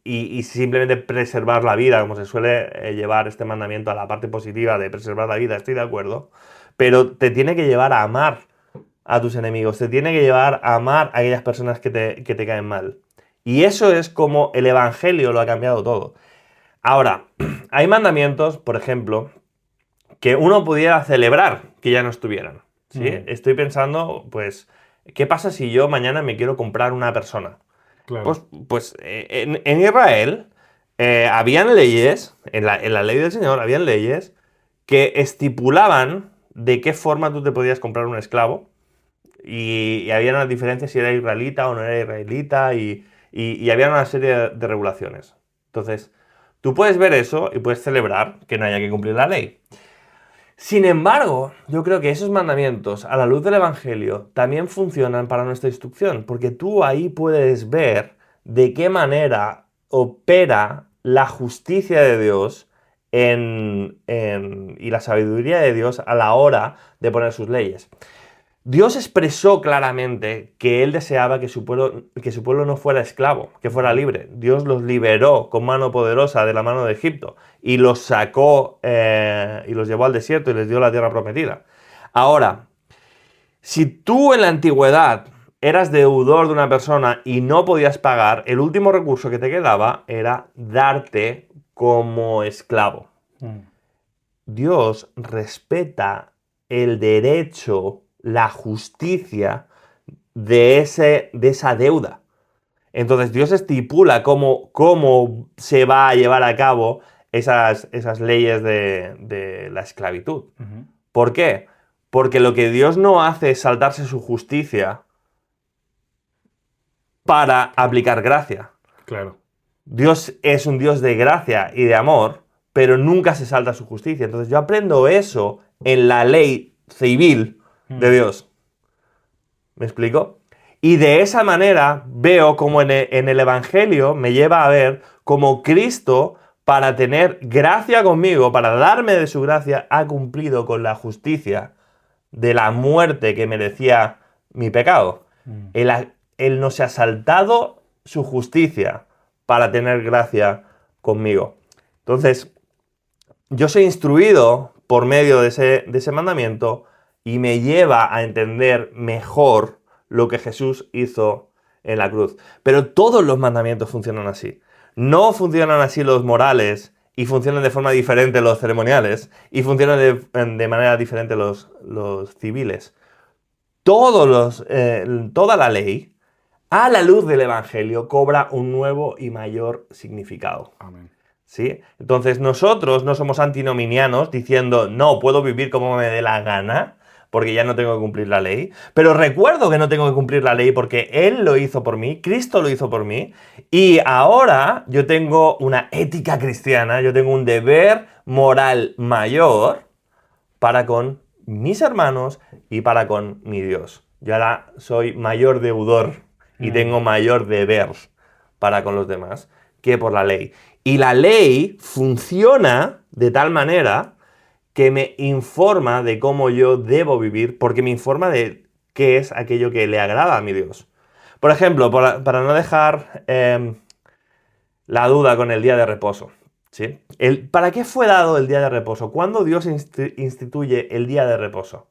y simplemente preservar la vida, como se suele llevar este mandamiento a la parte positiva de preservar la vida, estoy de acuerdo. Pero te tiene que llevar a amar a tus enemigos, te tiene que llevar a amar a aquellas personas que te caen mal. Y eso es como el Evangelio lo ha cambiado todo. Ahora, hay mandamientos, por ejemplo, que uno pudiera celebrar que ya no estuvieran. ¿Sí? Estoy pensando, pues, ¿qué pasa si yo mañana me quiero comprar una persona? Claro. Pues en Israel habían leyes, en la ley del Señor, habían leyes que estipulaban de qué forma tú te podías comprar un esclavo y había unas diferencias si era israelita o no era israelita y había una serie de regulaciones. Entonces, tú puedes ver eso y puedes celebrar que no haya que cumplir la ley. Sin embargo, yo creo que esos mandamientos, a la luz del Evangelio, también funcionan para nuestra instrucción, porque tú ahí puedes ver de qué manera opera la justicia de Dios y la sabiduría de Dios a la hora de poner sus leyes. Dios expresó claramente que Él deseaba que su pueblo no fuera esclavo, que fuera libre. Dios los liberó con mano poderosa de la mano de Egipto y los sacó y los llevó al desierto y les dio la tierra prometida. Ahora, si tú en la antigüedad eras deudor de una persona y no podías pagar, el último recurso que te quedaba era darte como esclavo. Dios respeta el derecho, la justicia de esa deuda. Entonces Dios estipula cómo se va a llevar a cabo esas leyes de la esclavitud. ¿Por qué? Porque lo que Dios no hace es saltarse su justicia para aplicar gracia. Claro. Dios es un Dios de gracia y de amor, pero nunca se salta su justicia. Entonces yo aprendo eso en la ley civil de Dios. ¿Me explico? Y de esa manera veo como en el Evangelio me lleva a ver cómo Cristo, para tener gracia conmigo, para darme de su gracia, ha cumplido con la justicia de la muerte que merecía mi pecado. Él no se ha saltado su justicia para tener gracia conmigo. Entonces, yo soy instruido por medio de ese mandamiento y me lleva a entender mejor lo que Jesús hizo en la cruz. Pero todos los mandamientos funcionan así. No funcionan así los morales y funcionan de forma diferente los ceremoniales y funcionan de manera diferente los civiles. Toda la ley, a la luz del Evangelio, cobra un nuevo y mayor significado. Amén. ¿Sí? Entonces nosotros no somos antinominianos diciendo no, puedo vivir como me dé la gana porque ya no tengo que cumplir la ley, pero recuerdo que no tengo que cumplir la ley porque Él lo hizo por mí, Cristo lo hizo por mí, y ahora yo tengo una ética cristiana, yo tengo un deber moral mayor para con mis hermanos y para con mi Dios. Yo ahora soy mayor deudor y tengo mayor deber para con los demás que por la ley. Y la ley funciona de tal manera que me informa de cómo yo debo vivir, porque me informa de qué es aquello que le agrada a mi Dios. Por ejemplo, para no dejar la duda con el día de reposo, ¿sí? ¿Para qué fue dado el día de reposo? ¿Cuándo Dios instituye el día de reposo?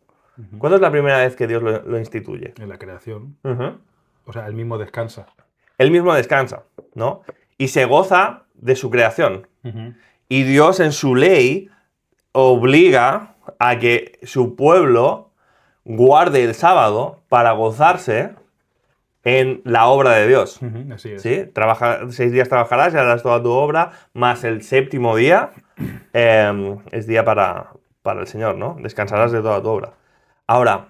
¿Cuándo es la primera vez que Dios lo instituye? En la creación. O sea, Él mismo descansa. Él mismo descansa, ¿no? Y se goza de su creación. Y Dios en su ley obliga a que su pueblo guarde el sábado para gozarse en la obra de Dios. Así es. ¿Sí? 6 días trabajarás y harás toda tu obra, más el séptimo día es día para el Señor, ¿no? Descansarás de toda tu obra. Ahora,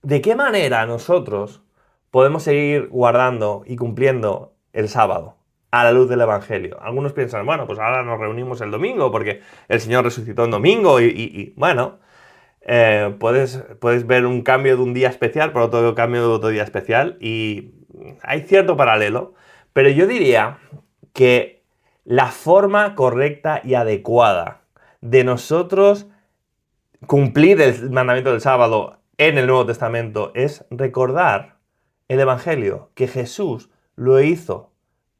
¿de qué manera nosotros podemos seguir guardando y cumpliendo el sábado a la luz del Evangelio? Algunos piensan, bueno, pues ahora nos reunimos el domingo porque el Señor resucitó en domingo y bueno, puedes ver un cambio de un día especial por otro cambio de otro día especial y hay cierto paralelo, pero yo diría que la forma correcta y adecuada de nosotros cumplir el mandamiento del sábado en el Nuevo Testamento es recordar el Evangelio, que Jesús lo hizo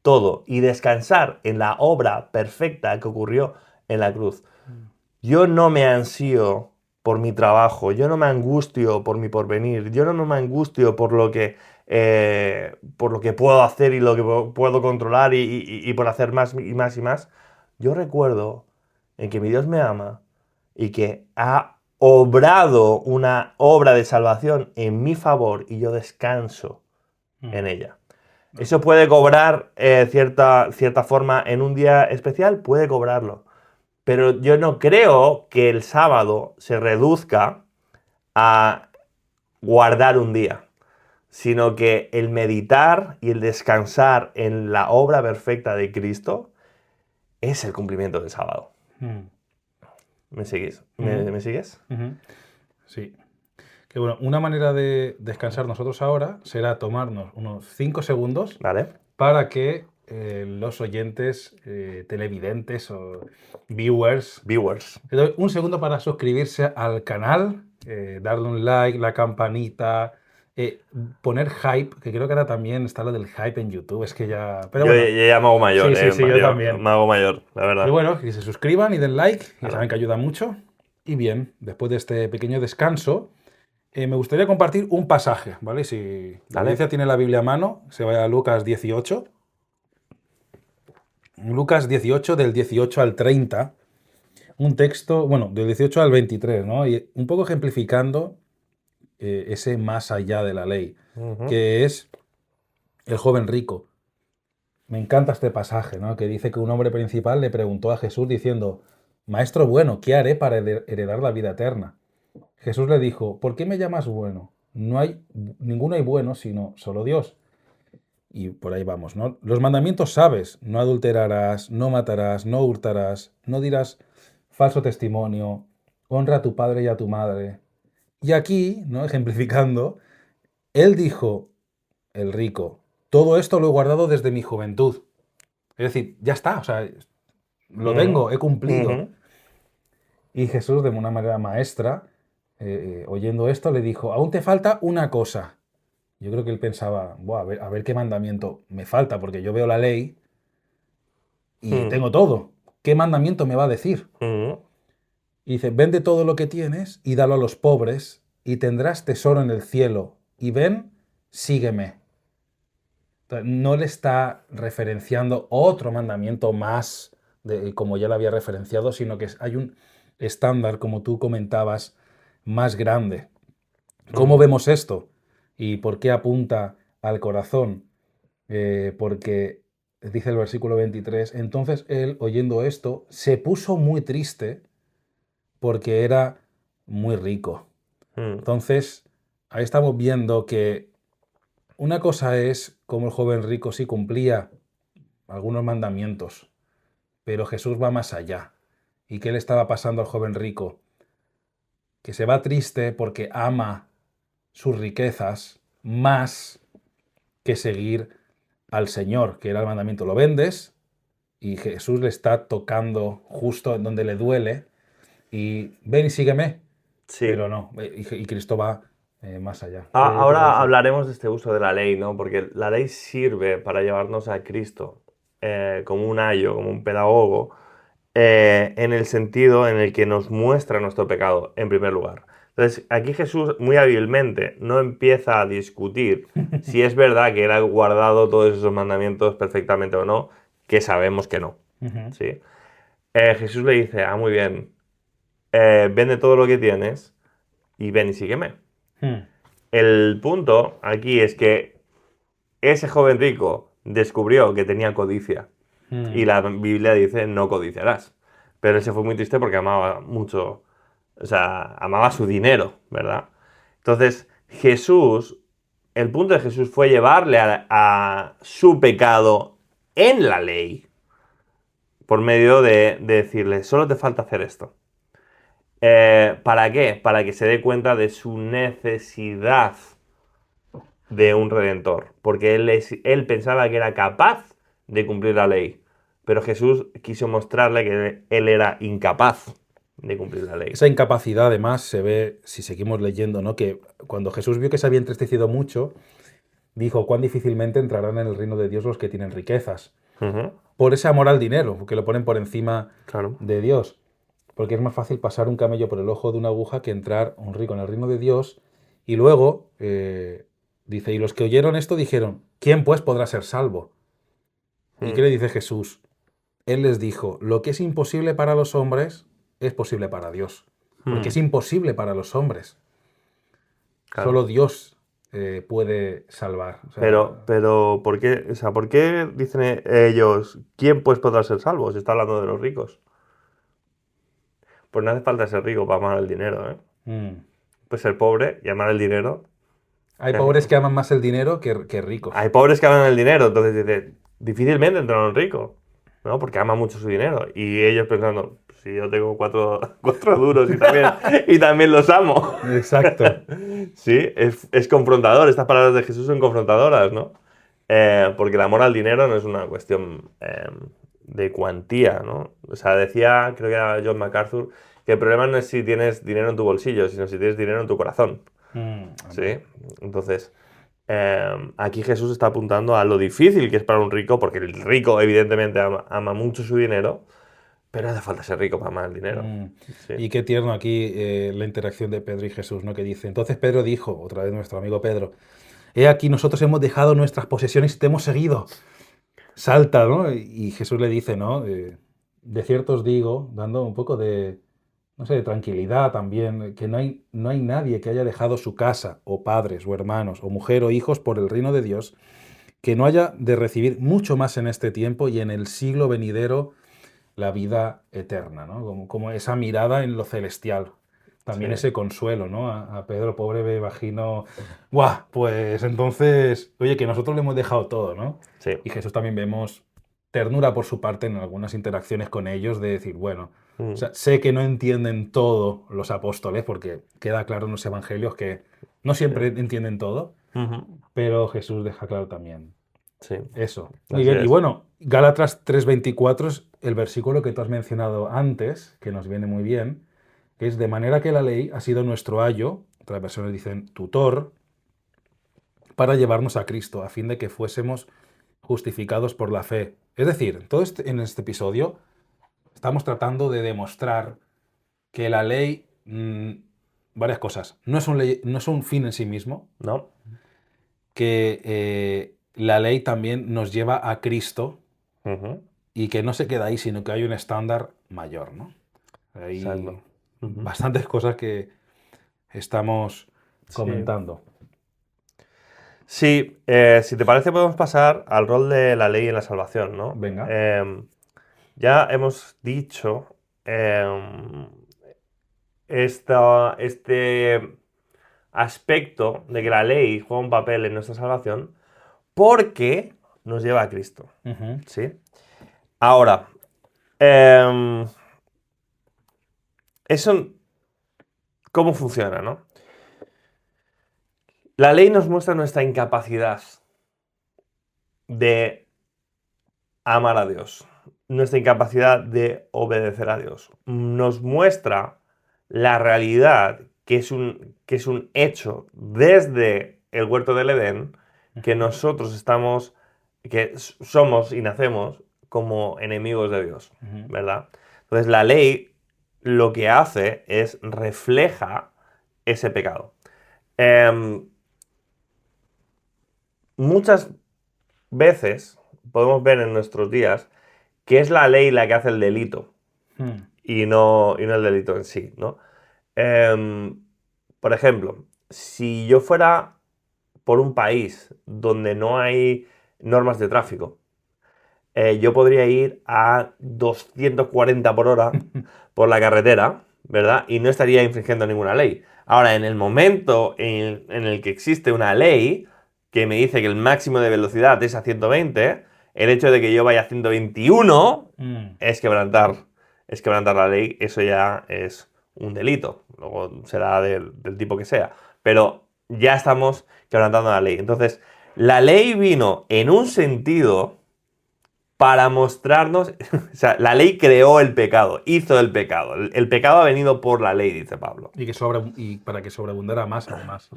todo y descansar en la obra perfecta que ocurrió en la cruz. Yo no me ansío por mi trabajo, yo no me angustio por mi porvenir, yo no me angustio por lo que puedo hacer y lo que puedo controlar y por hacer más y más y más. Yo recuerdo en que mi Dios me ama y que ha obrado una obra de salvación en mi favor y yo descanso en ella. ¿Eso puede cobrar cierta forma en un día especial? Puede cobrarlo. Pero yo no creo que el sábado se reduzca a guardar un día, sino que el meditar y el descansar en la obra perfecta de Cristo es el cumplimiento del sábado. ¿Me sigues? ¿Me sigues? Sí. Que bueno, una manera de descansar nosotros ahora será tomarnos unos 5 segundos Vale. para que los oyentes, televidentes o viewers, le doy un segundo para suscribirse al canal, darle un like, la campanita, poner hype, que creo que ahora también está lo del hype en YouTube, es que ya... Pero Yo bueno, ya me hago mayor, sí, yo también. Me hago mayor, la verdad. Pero bueno, que se suscriban y den like, que Claro. saben que ayuda mucho. Y bien, después de este pequeño descanso, me gustaría compartir un pasaje, ¿vale? Si la audiencia tiene la Biblia a mano, se vaya a Lucas 18. Lucas 18, del 18 al 30. Un texto, bueno, del 18 al 23, ¿no? Y un poco ejemplificando ese más allá de la ley, que es el joven rico. Me encanta este pasaje, ¿no? Que dice que un hombre principal le preguntó a Jesús diciendo, Maestro bueno, ¿qué haré para heredar la vida eterna? Jesús le dijo, ¿por qué me llamas bueno? Ninguno hay bueno sino solo Dios. Y por ahí vamos, ¿no? Los mandamientos sabes, no adulterarás, no matarás, no hurtarás, no dirás falso testimonio, honra a tu padre y a tu madre. Y aquí, ¿no? Ejemplificando, él dijo, el rico, todo esto lo he guardado desde mi juventud. Es decir, ya está, o sea, lo tengo, he cumplido. Y Jesús, de una manera maestra, oyendo esto, le dijo, aún te falta una cosa. Yo creo que él pensaba, "Buah, a ver qué mandamiento me falta, porque yo veo la ley y tengo todo. ¿Qué mandamiento me va a decir? Y dice, vende todo lo que tienes y dalo a los pobres y tendrás tesoro en el cielo. Y ven, sígueme. Entonces, no le está referenciando otro mandamiento más, como ya lo había referenciado, sino que hay un estándar, como tú comentabas, más grande. ¿Cómo vemos esto? ¿Y por qué apunta al corazón? Porque dice el versículo 23, entonces él, oyendo esto, se puso muy triste porque era muy rico. Entonces, ahí estamos viendo que una cosa es cómo el joven rico sí cumplía algunos mandamientos, pero Jesús va más allá. ¿Y qué le estaba pasando al joven rico? Que se va triste porque ama sus riquezas más que seguir al Señor, que era el mandamiento. Lo vendes y Jesús le está tocando justo en donde le duele y ven y sígueme. Sí. Pero no, y Cristo va más allá. Ahora hablaremos de este uso de la ley, ¿no? Porque la ley sirve para llevarnos a Cristo como un ayo, como un pedagogo, en el sentido en el que nos muestra nuestro pecado, en primer lugar. Entonces, aquí Jesús muy hábilmente no empieza a discutir si es verdad que él ha guardado todos esos mandamientos perfectamente o no, que sabemos que no. ¿Sí? Jesús le dice, muy bien, vende todo lo que tienes y ven y sígueme. El punto aquí es que ese joven rico descubrió que tenía codicia. Y la Biblia dice, no codiciarás. Pero él se fue muy triste porque amaba mucho, o sea, amaba su dinero, ¿verdad? Entonces, Jesús, el punto de Jesús fue llevarle a su pecado en la ley, por medio de decirle, solo te falta hacer esto. ¿Para qué? Para que se dé cuenta de su necesidad de un redentor. Porque él pensaba que era capaz de cumplir la ley. Pero Jesús quiso mostrarle que él era incapaz de cumplir la ley. Esa incapacidad, además, se ve, si seguimos leyendo, ¿no? Que cuando Jesús vio que se había entristecido mucho, dijo, cuán difícilmente entrarán en el reino de Dios los que tienen riquezas. Por ese amor al dinero, porque lo ponen por encima de Dios. Porque es más fácil pasar un camello por el ojo de una aguja que entrar un rico en el reino de Dios. Y luego, dice, y los que oyeron esto dijeron, ¿quién pues podrá ser salvo? ¿Y qué le dice Jesús? Él les dijo, lo que es imposible para los hombres es posible para Dios. Porque es imposible para los hombres. Claro. Solo Dios puede salvar. O sea, pero ¿por qué? O sea, ¿por qué dicen ellos, quién pues podrá ser salvo? Se está hablando de los ricos. Pues no hace falta ser rico para amar el dinero, ¿eh? Puedes ser pobre y amar el dinero Hay pobres que aman más el dinero que ricos. Hay pobres que aman el dinero, entonces dice, difícilmente entrará un rico, ¿no? Porque ama mucho su dinero. Y ellos pensando, si yo tengo cuatro duros y también los amo. Exacto. Sí, es confrontador. Estas palabras de Jesús son confrontadoras, ¿no? Porque el amor al dinero no es una cuestión de cuantía, ¿no? O sea, decía, creo que era John MacArthur, que el problema no es si tienes dinero en tu bolsillo, sino si tienes dinero en tu corazón. ¿Sí? Entonces, aquí Jesús está apuntando a lo difícil que es para un rico, porque el rico evidentemente ama mucho su dinero, pero hace falta ser rico para amar el dinero. Sí. Y qué tierno aquí la interacción de Pedro y Jesús, ¿no? Que dice, entonces Pedro dijo, otra vez nuestro amigo Pedro, he aquí nosotros hemos dejado nuestras posesiones y te hemos seguido. Salta, ¿no? Y Jesús le dice, ¿no? De cierto os digo, dando un poco de, no sé, de tranquilidad también, que no hay nadie que haya dejado su casa, o padres, o hermanos, o mujer, o hijos por el reino de Dios, que no haya de recibir mucho más en este tiempo y en el siglo venidero la vida eterna, ¿no? Como esa mirada en lo celestial. También Sí. ese consuelo, ¿no? A Pedro, pobre bebagino. ¡Buah! Pues entonces, oye, que nosotros le hemos dejado todo, ¿no? Sí. Y Jesús también vemos ternura por su parte en algunas interacciones con ellos, de decir, bueno, o sea, sé que no entienden todo los apóstoles, porque queda claro en los evangelios que no siempre entienden todo, pero Jesús deja claro también Sí. eso. Muy Así bien. Y es. bueno, Gálatas 3:24 es el versículo que tú has mencionado antes, que nos viene muy bien, que es de manera que la ley ha sido nuestro ayo, otras versiones dicen tutor, para llevarnos a Cristo, a fin de que fuésemos justificados por la fe. Es decir, en este episodio estamos tratando de demostrar que la ley, varias cosas, no es un fin en sí mismo, ¿No? que la ley también nos lleva a Cristo, Ujú. y que no se queda ahí, sino que hay un estándar mayor, ¿no? Hay Exacto. Ujú. bastantes cosas que estamos Sí. comentando. Sí, si te parece podemos pasar al rol de la ley en la salvación, ¿no? Venga. Ya hemos dicho este aspecto de que la ley juega un papel en nuestra salvación porque nos lleva a Cristo, Ujú. ¿sí? Ahora, em, eso, ¿cómo funciona, no? La ley nos muestra nuestra incapacidad de amar a Dios, nuestra incapacidad de obedecer a Dios. Nos muestra la realidad que es un hecho desde el huerto del Edén, que nosotros somos y nacemos como enemigos de Dios, Ujú. ¿verdad? Entonces la ley lo que hace es refleja ese pecado. Muchas veces podemos ver en nuestros días que es la ley la que hace el delito Mm. y no el delito en sí, ¿no? Por ejemplo, si yo fuera por un país donde no hay normas de tráfico, yo podría ir a 240 por hora por la carretera, ¿verdad? Y no estaría infringiendo ninguna ley. Ahora, en el momento en el que existe una ley que me dice que el máximo de velocidad es a 120, el hecho de que yo vaya a 121 Mm. es quebrantar la ley, eso ya es un delito. Luego será del tipo que sea. Pero ya estamos quebrantando la ley. Entonces, la ley vino en un sentido para mostrarnos, o sea, la ley creó el pecado, hizo el pecado. El pecado ha venido por la ley, dice Pablo. Y para que sobreabundara más, además.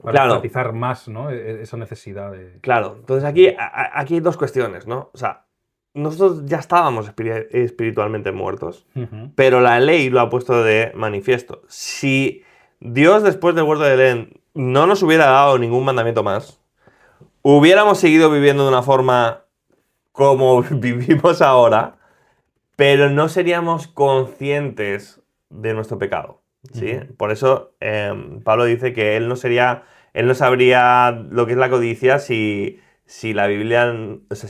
Para Claro, enfatizar más, ¿no? Esa necesidad de... claro. Entonces aquí hay dos cuestiones, ¿no? O sea, nosotros ya estábamos espiritualmente muertos, Ujú. pero la ley lo ha puesto de manifiesto. Si Dios después del huerto de Edén no nos hubiera dado ningún mandamiento más, hubiéramos seguido viviendo de una forma como vivimos ahora, pero no seríamos conscientes de nuestro pecado, ¿sí? Ujú. Por eso Pablo dice que él no sabría lo que es la codicia si la Biblia, o sea,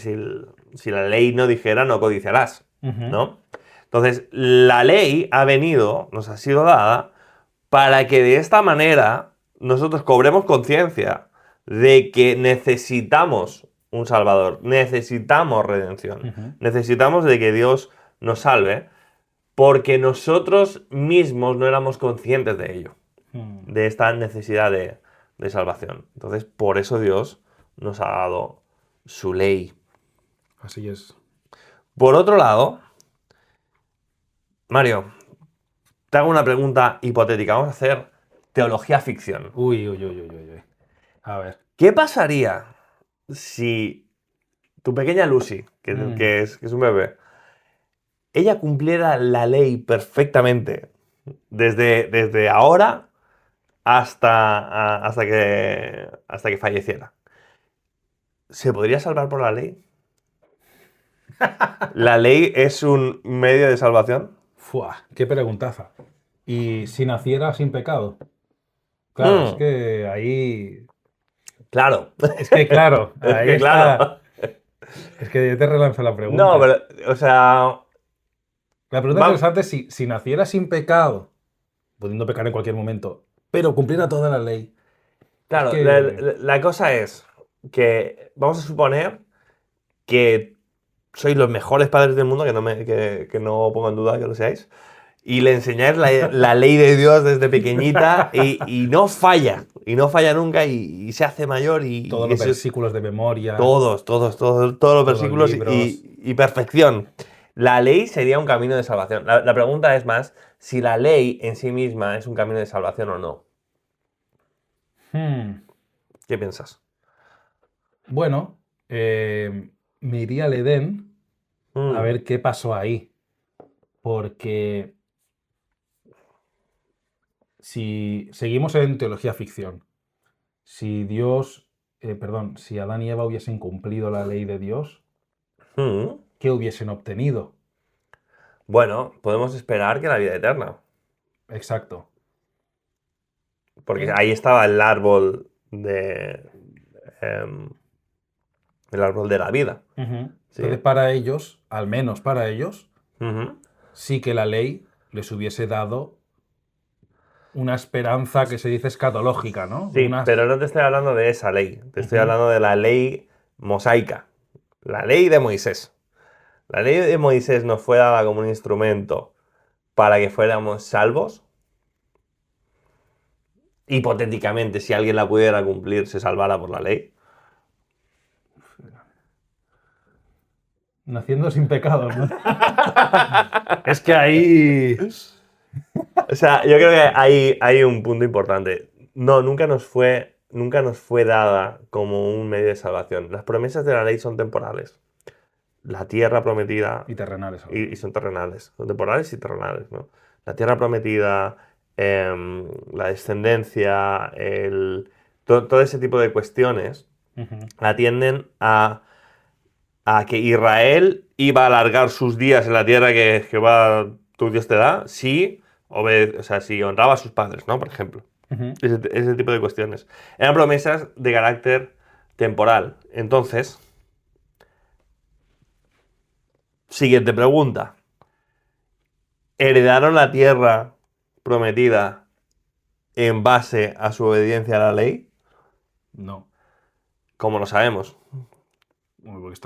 si la ley no dijera no codiciarás, Ujú. ¿no? Entonces, la ley ha venido, nos ha sido dada, para que de esta manera nosotros cobremos conciencia de que necesitamos un Salvador, necesitamos redención, necesitamos de que Dios nos salve, porque nosotros mismos no éramos conscientes de ello, de esta necesidad de salvación. Entonces, por eso Dios nos ha dado su ley. Así es. Por otro lado, Mario, te hago una pregunta hipotética. Vamos a hacer teología ficción. Uy. A ver. ¿Qué pasaría si tu pequeña Lucy, que es un bebé, ella cumpliera la ley perfectamente desde ahora hasta que falleciera? ¿Se podría salvar por la ley? ¿La ley es un medio de salvación? ¡Fua! ¡Qué preguntaza! ¿Y si naciera sin pecado? Claro, es que ahí... Claro. Es que claro, Es ahí que está. claro. Es que yo te relanzo la pregunta. No, pero, o sea... La pregunta interesante es si naciera sin pecado, pudiendo pecar en cualquier momento, pero cumpliera toda la ley. Claro, Es que... la cosa es que vamos a suponer que sois los mejores padres del mundo, que no pongo en duda que lo seáis, y le enseñáis la ley de Dios desde pequeñita y no falla nunca y se hace mayor y... Todos los versículos de memoria. Todos los versículos y perfección. La ley sería un camino de salvación. La pregunta es más si la ley en sí misma es un camino de salvación o no. ¿Qué piensas? Bueno, me iría al Edén a ver qué pasó ahí. Porque si seguimos en teología ficción, si si Adán y Eva hubiesen cumplido la ley de Dios, ¿qué hubiesen obtenido? Bueno, podemos esperar que la vida eterna. Exacto. Porque ahí estaba el árbol el árbol de la vida. ¿Sí? Entonces, para ellos, al menos para ellos, sí que la ley les hubiese dado una esperanza que se dice escatológica, ¿no? Sí, pero no te estoy hablando de esa ley. Te estoy hablando de la ley mosaica. La ley de Moisés. La ley de Moisés nos fue dada como un instrumento para que fuéramos salvos. Hipotéticamente, si alguien la pudiera cumplir, se salvara por la ley. Naciendo sin pecado, ¿no? Es que ahí... O sea, yo creo que hay un punto importante. No, nunca nos fue dada como un medio de salvación. Las promesas de la ley son temporales. La tierra prometida... Y terrenales. Y son terrenales. Son temporales y terrenales, ¿no? La tierra prometida, la descendencia, todo ese tipo de cuestiones atienden a que Israel iba a alargar sus días en la tierra que Jehová, tu Dios, te da, si honraba a sus padres, ¿no? Por ejemplo. Ese tipo de cuestiones. Eran promesas de carácter temporal. Entonces, siguiente pregunta. ¿Heredaron la tierra prometida en base a su obediencia a la ley? No. ¿Cómo lo sabemos? Porque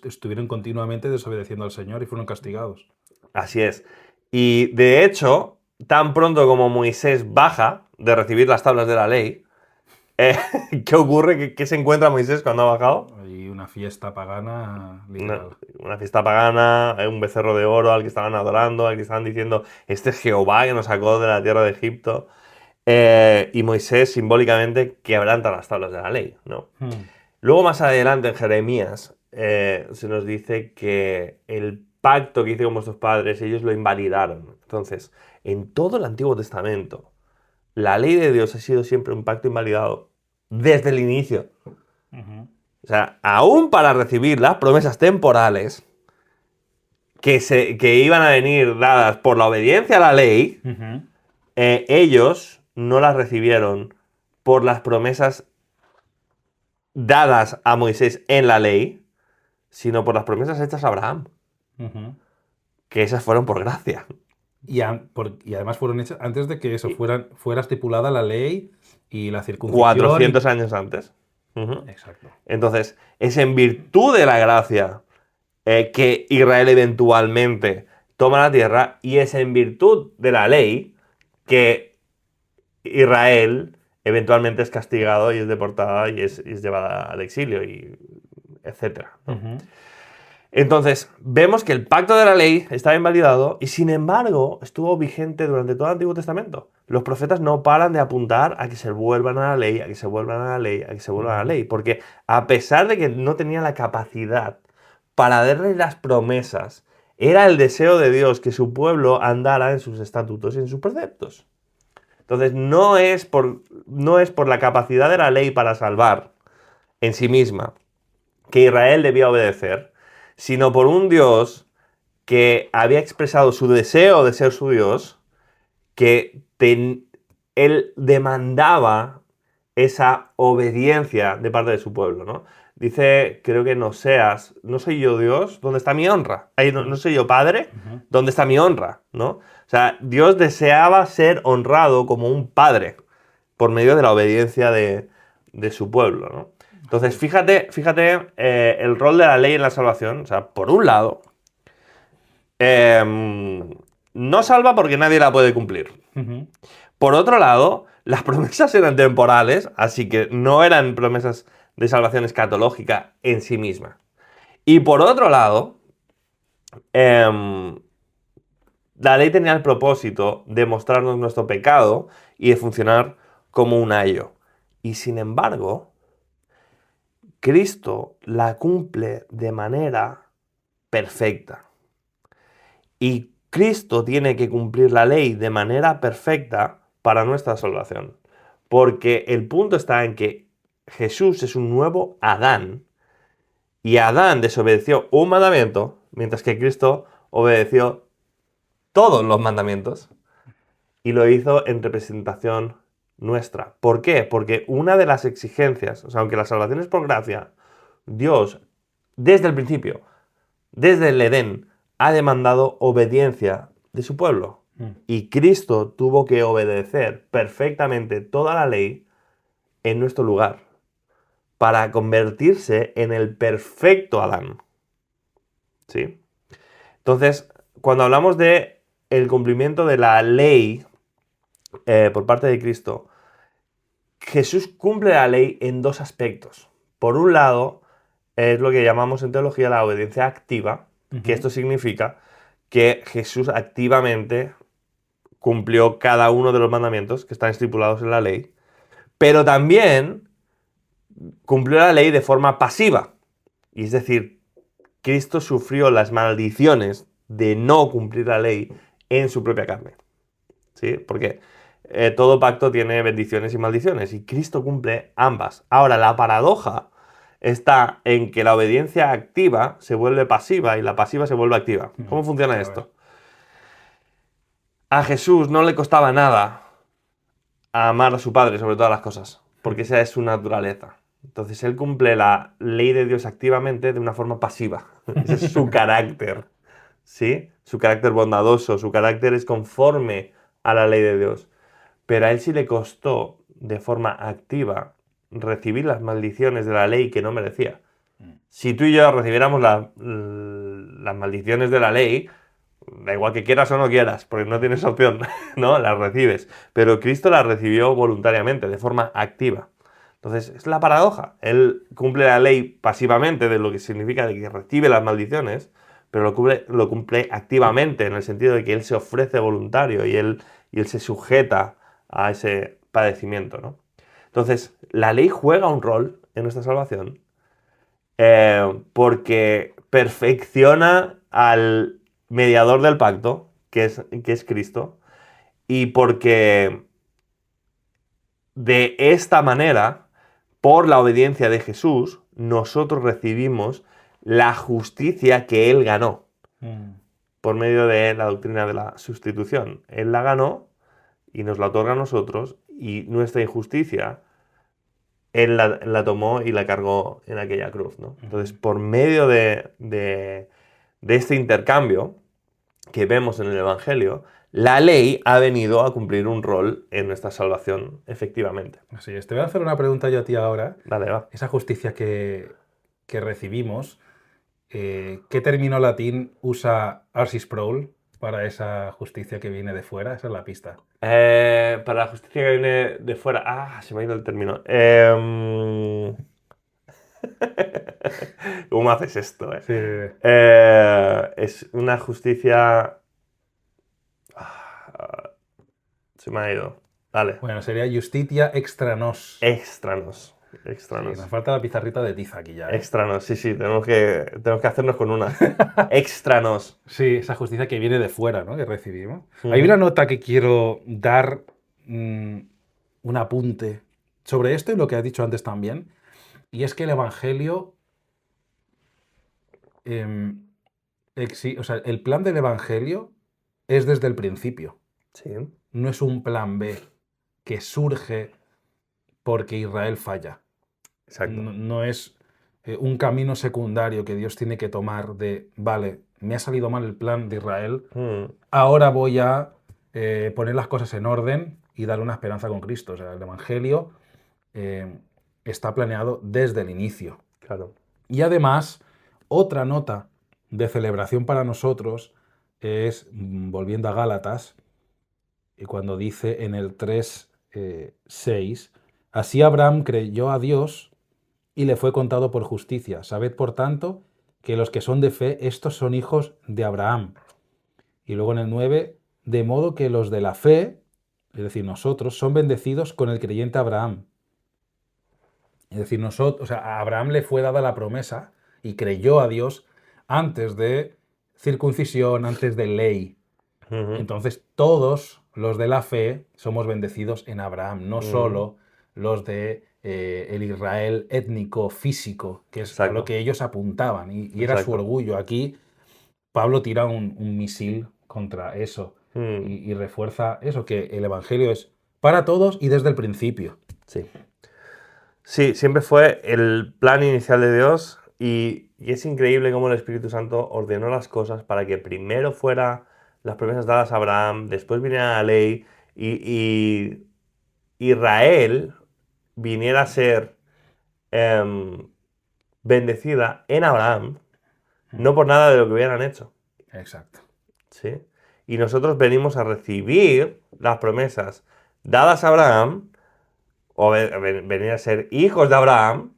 estuvieron continuamente desobedeciendo al Señor y fueron castigados. Así es. Y de hecho, tan pronto como Moisés baja de recibir las tablas de la ley, ¿qué ocurre? ¿Qué se encuentra Moisés cuando ha bajado? Hay una fiesta pagana literal. Una fiesta pagana, un becerro de oro al que estaban adorando, al que estaban diciendo, este es Jehová que nos sacó de la tierra de Egipto. Y Moisés simbólicamente quebranta las tablas de la ley, ¿no? Luego más adelante en Jeremías se nos dice que el pacto que hice con vuestros padres, ellos lo invalidaron. Entonces, en todo el Antiguo Testamento, la ley de Dios ha sido siempre un pacto invalidado desde el inicio. O sea, aún para recibir las promesas temporales que iban a venir dadas por la obediencia a la ley, ellos no las recibieron por las promesas dadas a Moisés en la ley, sino por las promesas hechas a Abraham. Que esas fueron por gracia. Y además fueron hechas antes de que eso fuera estipulada la ley y la circuncisión. 400 años antes. Ujú. Exacto. Entonces, es en virtud de la gracia que Israel eventualmente toma la tierra y es en virtud de la ley que Israel eventualmente es castigado y es deportada y es llevada al exilio, y etcétera, ¿no? Ujú. Entonces, vemos que el pacto de la ley estaba invalidado y sin embargo estuvo vigente durante todo el Antiguo Testamento. Los profetas no paran de apuntar a que se vuelvan a la ley, a que se vuelvan a la ley, a que se vuelvan a la ley, porque a pesar de que no tenía la capacidad para darle las promesas, era el deseo de Dios que su pueblo andara en sus estatutos y en sus preceptos. Entonces, no es por la capacidad de la ley para salvar en sí misma que Israel debía obedecer, sino por un Dios que había expresado su deseo de ser su Dios, que él demandaba esa obediencia de parte de su pueblo, ¿no? Dice, creo que en Oseas, no soy yo Dios, ¿dónde está mi honra? Ay, no soy yo Padre, ¿dónde está mi honra? ¿No? O sea, Dios deseaba ser honrado como un padre por medio de la obediencia de su pueblo, ¿no? Entonces, fíjate el rol de la ley en la salvación. O sea, por un lado, no salva porque nadie la puede cumplir. Ujú. Por otro lado, las promesas eran temporales, así que no eran promesas de salvación escatológica en sí misma. Y por otro lado, la ley tenía el propósito de mostrarnos nuestro pecado y de funcionar como un ayo. Y sin embargo, Cristo la cumple de manera perfecta. Y Cristo tiene que cumplir la ley de manera perfecta para nuestra salvación. Porque el punto está en que Jesús es un nuevo Adán. Y Adán desobedeció un mandamiento, mientras que Cristo obedeció todos los mandamientos. Y lo hizo en representación nuestra. ¿Por qué? Porque una de las exigencias, o sea, aunque la salvación es por gracia, Dios, desde el principio, desde el Edén, ha demandado obediencia de su pueblo. Y Cristo tuvo que obedecer perfectamente toda la ley en nuestro lugar para convertirse en el perfecto Adán. ¿Sí? Entonces, cuando hablamos de el cumplimiento de la ley por parte de Cristo, Jesús cumple la ley en dos aspectos. Por un lado, es lo que llamamos en teología la obediencia activa, que esto significa que Jesús activamente cumplió cada uno de los mandamientos que están estipulados en la ley, pero también cumplió la ley de forma pasiva. Y es decir, Cristo sufrió las maldiciones de no cumplir la ley en su propia carne. ¿Sí? Porque todo pacto tiene bendiciones y maldiciones, y Cristo cumple ambas. Ahora, la paradoja está en que la obediencia activa se vuelve pasiva y la pasiva se vuelve activa. ¿Cómo funciona esto? A Jesús no le costaba nada amar a su Padre sobre todas las cosas, porque esa es su naturaleza. Entonces él cumple la ley de Dios activamente de una forma pasiva. Ese es su carácter, ¿sí? Su carácter bondadoso, su carácter es conforme a la ley de Dios. Pero a él sí le costó de forma activa recibir las maldiciones de la ley que no merecía. Si tú y yo recibiéramos las maldiciones de la ley, da igual que quieras o no quieras, porque no tienes opción, ¿no? Las recibes. Pero Cristo las recibió voluntariamente, de forma activa. Entonces, es la paradoja. Él cumple la ley pasivamente, de lo que significa de que recibe las maldiciones, pero lo cumple activamente, en el sentido de que él se ofrece voluntario y él se sujeta a ese padecimiento, ¿no? Entonces, la ley juega un rol en nuestra salvación porque perfecciona al mediador del pacto, que es Cristo, y porque de esta manera, por la obediencia de Jesús, nosotros recibimos la justicia que Él ganó por medio de la doctrina de la sustitución. Él la ganó y nos la otorga a nosotros, y nuestra injusticia Él la tomó y la cargó en aquella cruz, ¿no? Entonces, por medio de este intercambio que vemos en el Evangelio, la ley ha venido a cumplir un rol en nuestra salvación, efectivamente. Así es. Te voy a hacer una pregunta yo a ti ahora. Dale, va. Esa justicia que recibimos, ¿qué término latín usa Arsis Proul para esa justicia que viene de fuera? Esa es la pista. Para la justicia que viene de fuera. Ah, se me ha ido el término. ¿Cómo haces esto? Sí. Es una justicia. Ah, se me ha ido. Dale. Bueno, sería justitia extra nos. Extranos. Sí, Extranos. nos falta la pizarrita de tiza aquí ya. Extranos, sí, tenemos que hacernos con una. Extranos. Sí, esa justicia que viene de fuera, ¿no? Que recibimos. Ujú. Hay una nota que quiero dar, un apunte sobre esto y lo que has dicho antes también, y es que el Evangelio, o sea, el plan del Evangelio es desde el principio, Sí, no es un plan B que surge porque Israel falla. exacto. No es un camino secundario que Dios tiene que tomar de, vale, me ha salido mal el plan de Israel, Mm, ahora voy a poner las cosas en orden y dar una esperanza con Cristo. O sea, el Evangelio está planeado desde el inicio. claro. Y además, otra nota de celebración para nosotros es, volviendo a Gálatas, y cuando dice en el 3:6, así Abraham creyó a Dios y le fue contado por justicia. Sabed, por tanto, que los que son de fe, estos son hijos de Abraham. Y luego en el 9, de modo que los de la fe, es decir, nosotros, son bendecidos con el creyente Abraham. Es decir, nosotros, o sea, a Abraham le fue dada la promesa y creyó a Dios antes de circuncisión, antes de ley. Ujú, Entonces, todos los de la fe somos bendecidos en Abraham, no solo los de el Israel étnico, físico, que es a lo exacto. que ellos apuntaban, y era su Exacto. orgullo. Aquí Pablo tira un misil contra eso Mm, y refuerza eso, que el Evangelio es para todos y desde el principio. sí. Sí, siempre fue el plan inicial de Dios y es increíble cómo el Espíritu Santo ordenó las cosas para que primero fuera las promesas dadas a Abraham, después viniera la ley y Israel viniera a ser em, bendecida en Abraham, no por nada de lo que hubieran hecho. Exacto. ¿Sí? Y nosotros venimos a recibir las promesas dadas a Abraham, o venir a ser hijos de Abraham,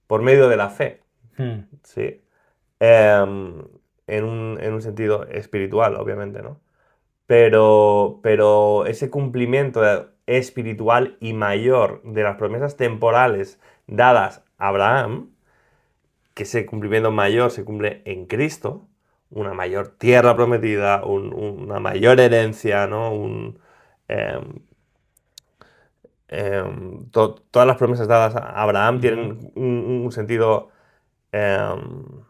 por medio de la fe. Hmm. ¿Sí? En un sentido espiritual, obviamente, ¿no? Pero ese cumplimiento espiritual y mayor de las promesas temporales dadas a Abraham, que ese cumplimiento mayor se cumple en Cristo, una mayor tierra prometida, una mayor herencia, ¿no? Em, todas las promesas dadas a Abraham tienen un sentido em,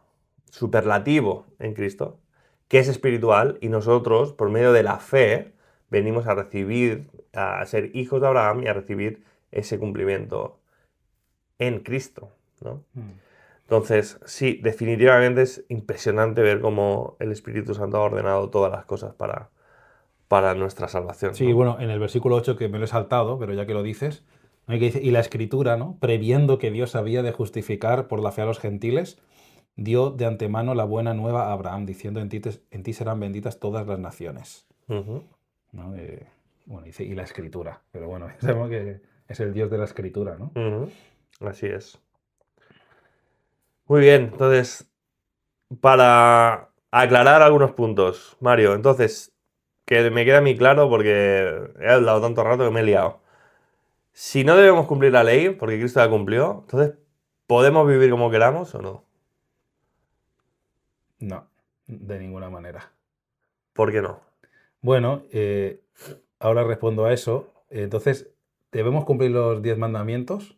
superlativo en Cristo, que es espiritual, y nosotros, por medio de la fe, venimos a recibir, a ser hijos de Abraham y a recibir ese cumplimiento en Cristo, ¿no? Entonces, sí, definitivamente es impresionante ver cómo el Espíritu Santo ha ordenado todas las cosas para nuestra salvación, Sí, ¿no? bueno, en el versículo 8, que me lo he saltado, pero ya que lo dices, ¿no? Que dice, y la Escritura, ¿no? Previendo que Dios había de justificar por la fe a los gentiles, dio de antemano la buena nueva a Abraham, diciendo, en ti serán benditas todas las naciones. Ujú, ¿No? Bueno, dice, y la Escritura, pero bueno, sabemos que es el Dios de la Escritura, ¿no? ujú. Así es. Muy bien, entonces, para aclarar algunos puntos, Mario, entonces, que me queda a mí claro porque he hablado tanto rato que me he liado. Si no debemos cumplir la ley, porque Cristo la cumplió, entonces, ¿podemos vivir como queramos o no? No, de ninguna manera. ¿Por qué no? Bueno, ahora respondo a eso. Entonces, ¿debemos cumplir los 10 mandamientos?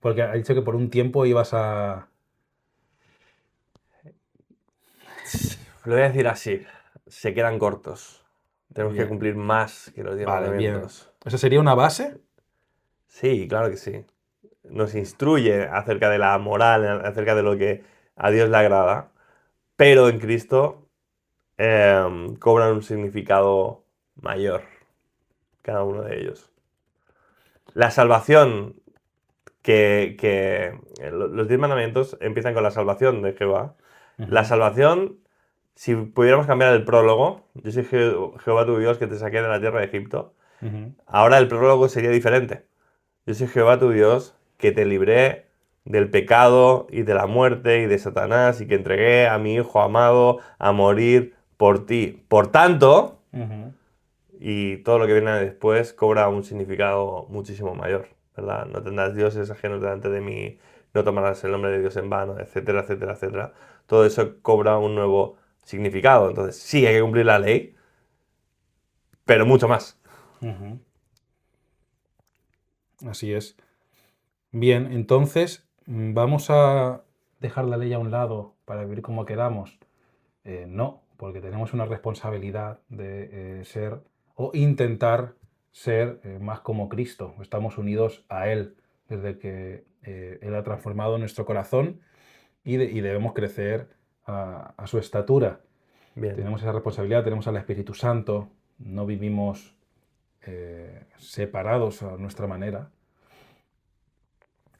Porque ha dicho que por un tiempo ibas a... Lo voy a decir así, se quedan cortos. Tenemos que Bien, cumplir más que los 10 vale, bien. mandamientos. ¿Esa sería una base? Sí, claro que sí. Nos instruye acerca de la moral, acerca de lo que a Dios le agrada, pero en Cristo cobran un significado mayor, cada uno de ellos. La salvación los 10 mandamientos empiezan con la salvación de Jehová. La salvación, si pudiéramos cambiar el prólogo, yo soy Jehová tu Dios que te saqué de la tierra de Egipto, ahora el prólogo sería diferente. Yo soy Jehová tu Dios que te libré del pecado y de la muerte y de Satanás y que entregué a mi Hijo amado a morir por ti. Por tanto, y todo lo que viene después cobra un significado muchísimo mayor, ¿verdad? No tendrás dioses ajenos delante de mí, no tomarás el nombre de Dios en vano, etcétera, etcétera, etcétera. Todo eso cobra un nuevo significado. Entonces, sí, hay que cumplir la ley, pero mucho más. Así es. Bien, entonces vamos a dejar la ley a un lado para vivir como queramos. No, porque tenemos una responsabilidad de ser o intentar ser más como Cristo. Estamos unidos a Él desde que Él ha transformado nuestro corazón y debemos crecer a su estatura. Bien. Tenemos esa responsabilidad, tenemos al Espíritu Santo, no vivimos separados a nuestra manera.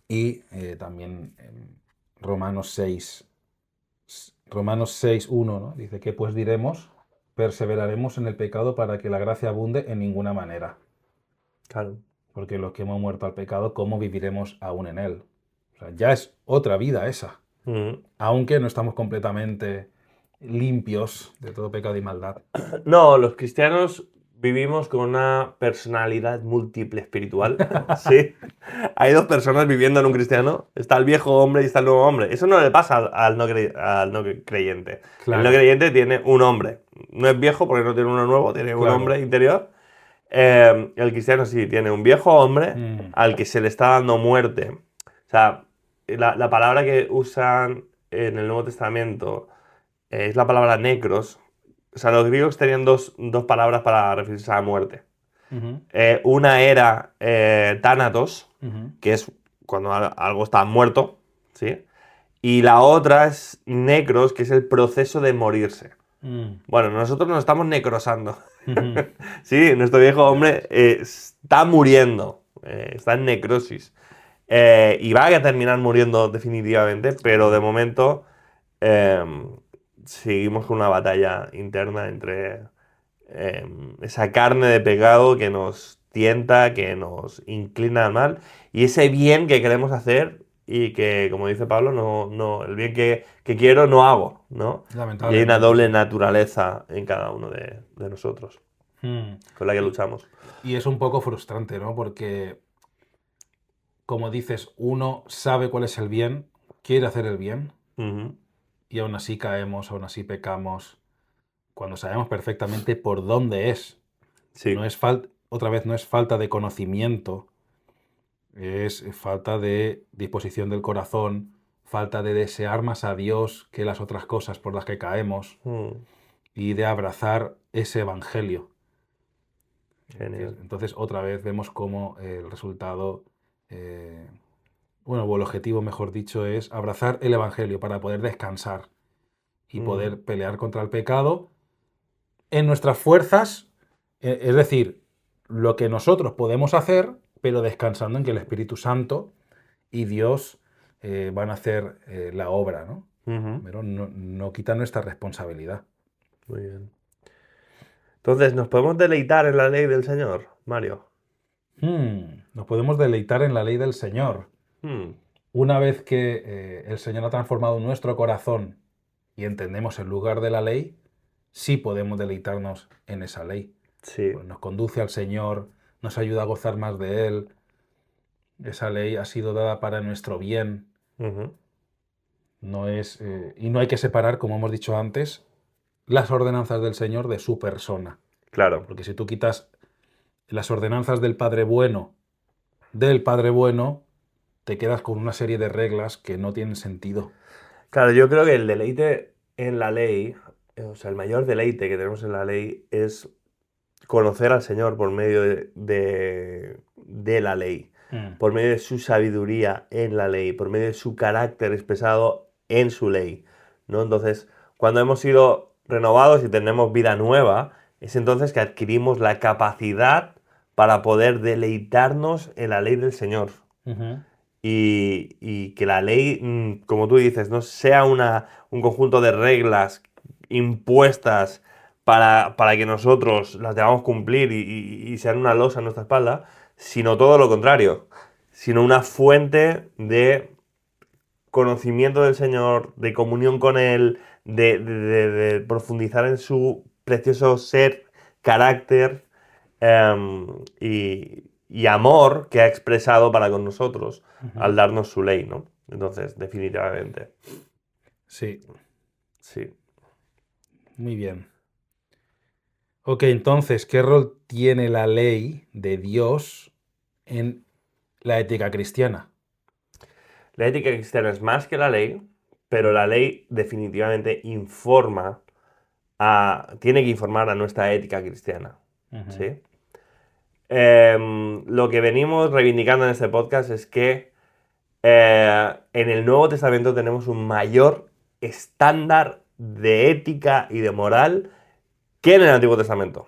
Y también en Romanos 6:1, ¿no? Dice que pues diremos, perseveraremos en el pecado para que la gracia abunde en ninguna manera. Claro. Porque los que hemos muerto al pecado, ¿cómo viviremos aún en él? O sea, ya es otra vida esa. Aunque no estamos completamente limpios de todo pecado y maldad. No, los cristianos vivimos con una personalidad múltiple espiritual. Sí. Hay dos personas viviendo en un cristiano. Está el viejo hombre y está el nuevo hombre. Eso no le pasa al no creyente. Claro. El no creyente tiene un hombre. No es viejo porque no tiene uno nuevo, tiene un hombre interior. El cristiano sí, tiene un viejo hombre al que se le está dando muerte. O sea, la palabra que usan en el Nuevo Testamento es la palabra necros. O sea, los griegos tenían dos palabras para referirse a la muerte. Una era thanatos, que es cuando algo está muerto, ¿sí? Y la otra es necros, que es el proceso de morirse. Bueno, nosotros nos estamos necrosando. Sí, nuestro viejo hombre está muriendo, está en necrosis. Y va a terminar muriendo definitivamente, pero de momento seguimos con una batalla interna entre esa carne de pecado que nos tienta, que nos inclina al mal, y ese bien que queremos hacer y que, como dice Pablo, el bien que quiero no hago, ¿no? Y hay una doble naturaleza en cada uno de nosotros, con la que luchamos. Y es un poco frustrante, ¿no? Porque, como dices, uno sabe cuál es el bien, quiere hacer el bien, y aún así caemos, aún así pecamos, cuando sabemos perfectamente por dónde es. Sí. No es otra vez, no es falta de conocimiento, es falta de disposición del corazón, falta de desear más a Dios que las otras cosas por las que caemos y de abrazar ese evangelio. Genial. Entonces, otra vez vemos cómo el resultado, o el objetivo, mejor dicho, es abrazar el evangelio para poder descansar y poder pelear contra el pecado en nuestras fuerzas, es decir, lo que nosotros podemos hacer, pero descansando en que el Espíritu Santo y Dios van a hacer la obra, ¿no? Pero no quita nuestra responsabilidad. Muy bien. Entonces, ¿nos podemos deleitar en la ley del Señor, Mario? Nos podemos deleitar en la ley del Señor. Una vez que el Señor ha transformado nuestro corazón y entendemos el lugar de la ley, sí podemos deleitarnos en esa ley. Sí. Pues nos conduce al Señor, nos ayuda a gozar más de Él. Esa ley ha sido dada para nuestro bien. No es, y no hay que separar, como hemos dicho antes, las ordenanzas del Señor de su persona. Claro. Porque si tú quitas las ordenanzas del Padre Bueno, te quedas con una serie de reglas que no tienen sentido. Claro, yo creo que el deleite en la ley, o sea, el mayor deleite que tenemos en la ley es conocer al Señor por medio de la ley, por medio de su sabiduría en la ley, por medio de su carácter expresado en su ley, ¿no? Entonces, cuando hemos sido renovados y tenemos vida nueva, es entonces que adquirimos la capacidad para poder deleitarnos en la ley del Señor. Y que la ley, como tú dices, no sea un conjunto de reglas impuestas para que nosotros las debamos cumplir y sean una losa en nuestra espalda, sino todo lo contrario, sino una fuente de conocimiento del Señor, de comunión con Él, de profundizar en su precioso ser, carácter y amor que ha expresado para con nosotros al darnos su ley, ¿no? Entonces, definitivamente. Sí. Sí. Muy bien. Ok, entonces, ¿qué rol tiene la ley de Dios en la ética cristiana? La ética cristiana es más que la ley, pero la ley definitivamente tiene que informar a nuestra ética cristiana. ¿Sí? Lo que venimos reivindicando en este podcast es que en el Nuevo Testamento tenemos un mayor estándar de ética y de moral que en el Antiguo Testamento.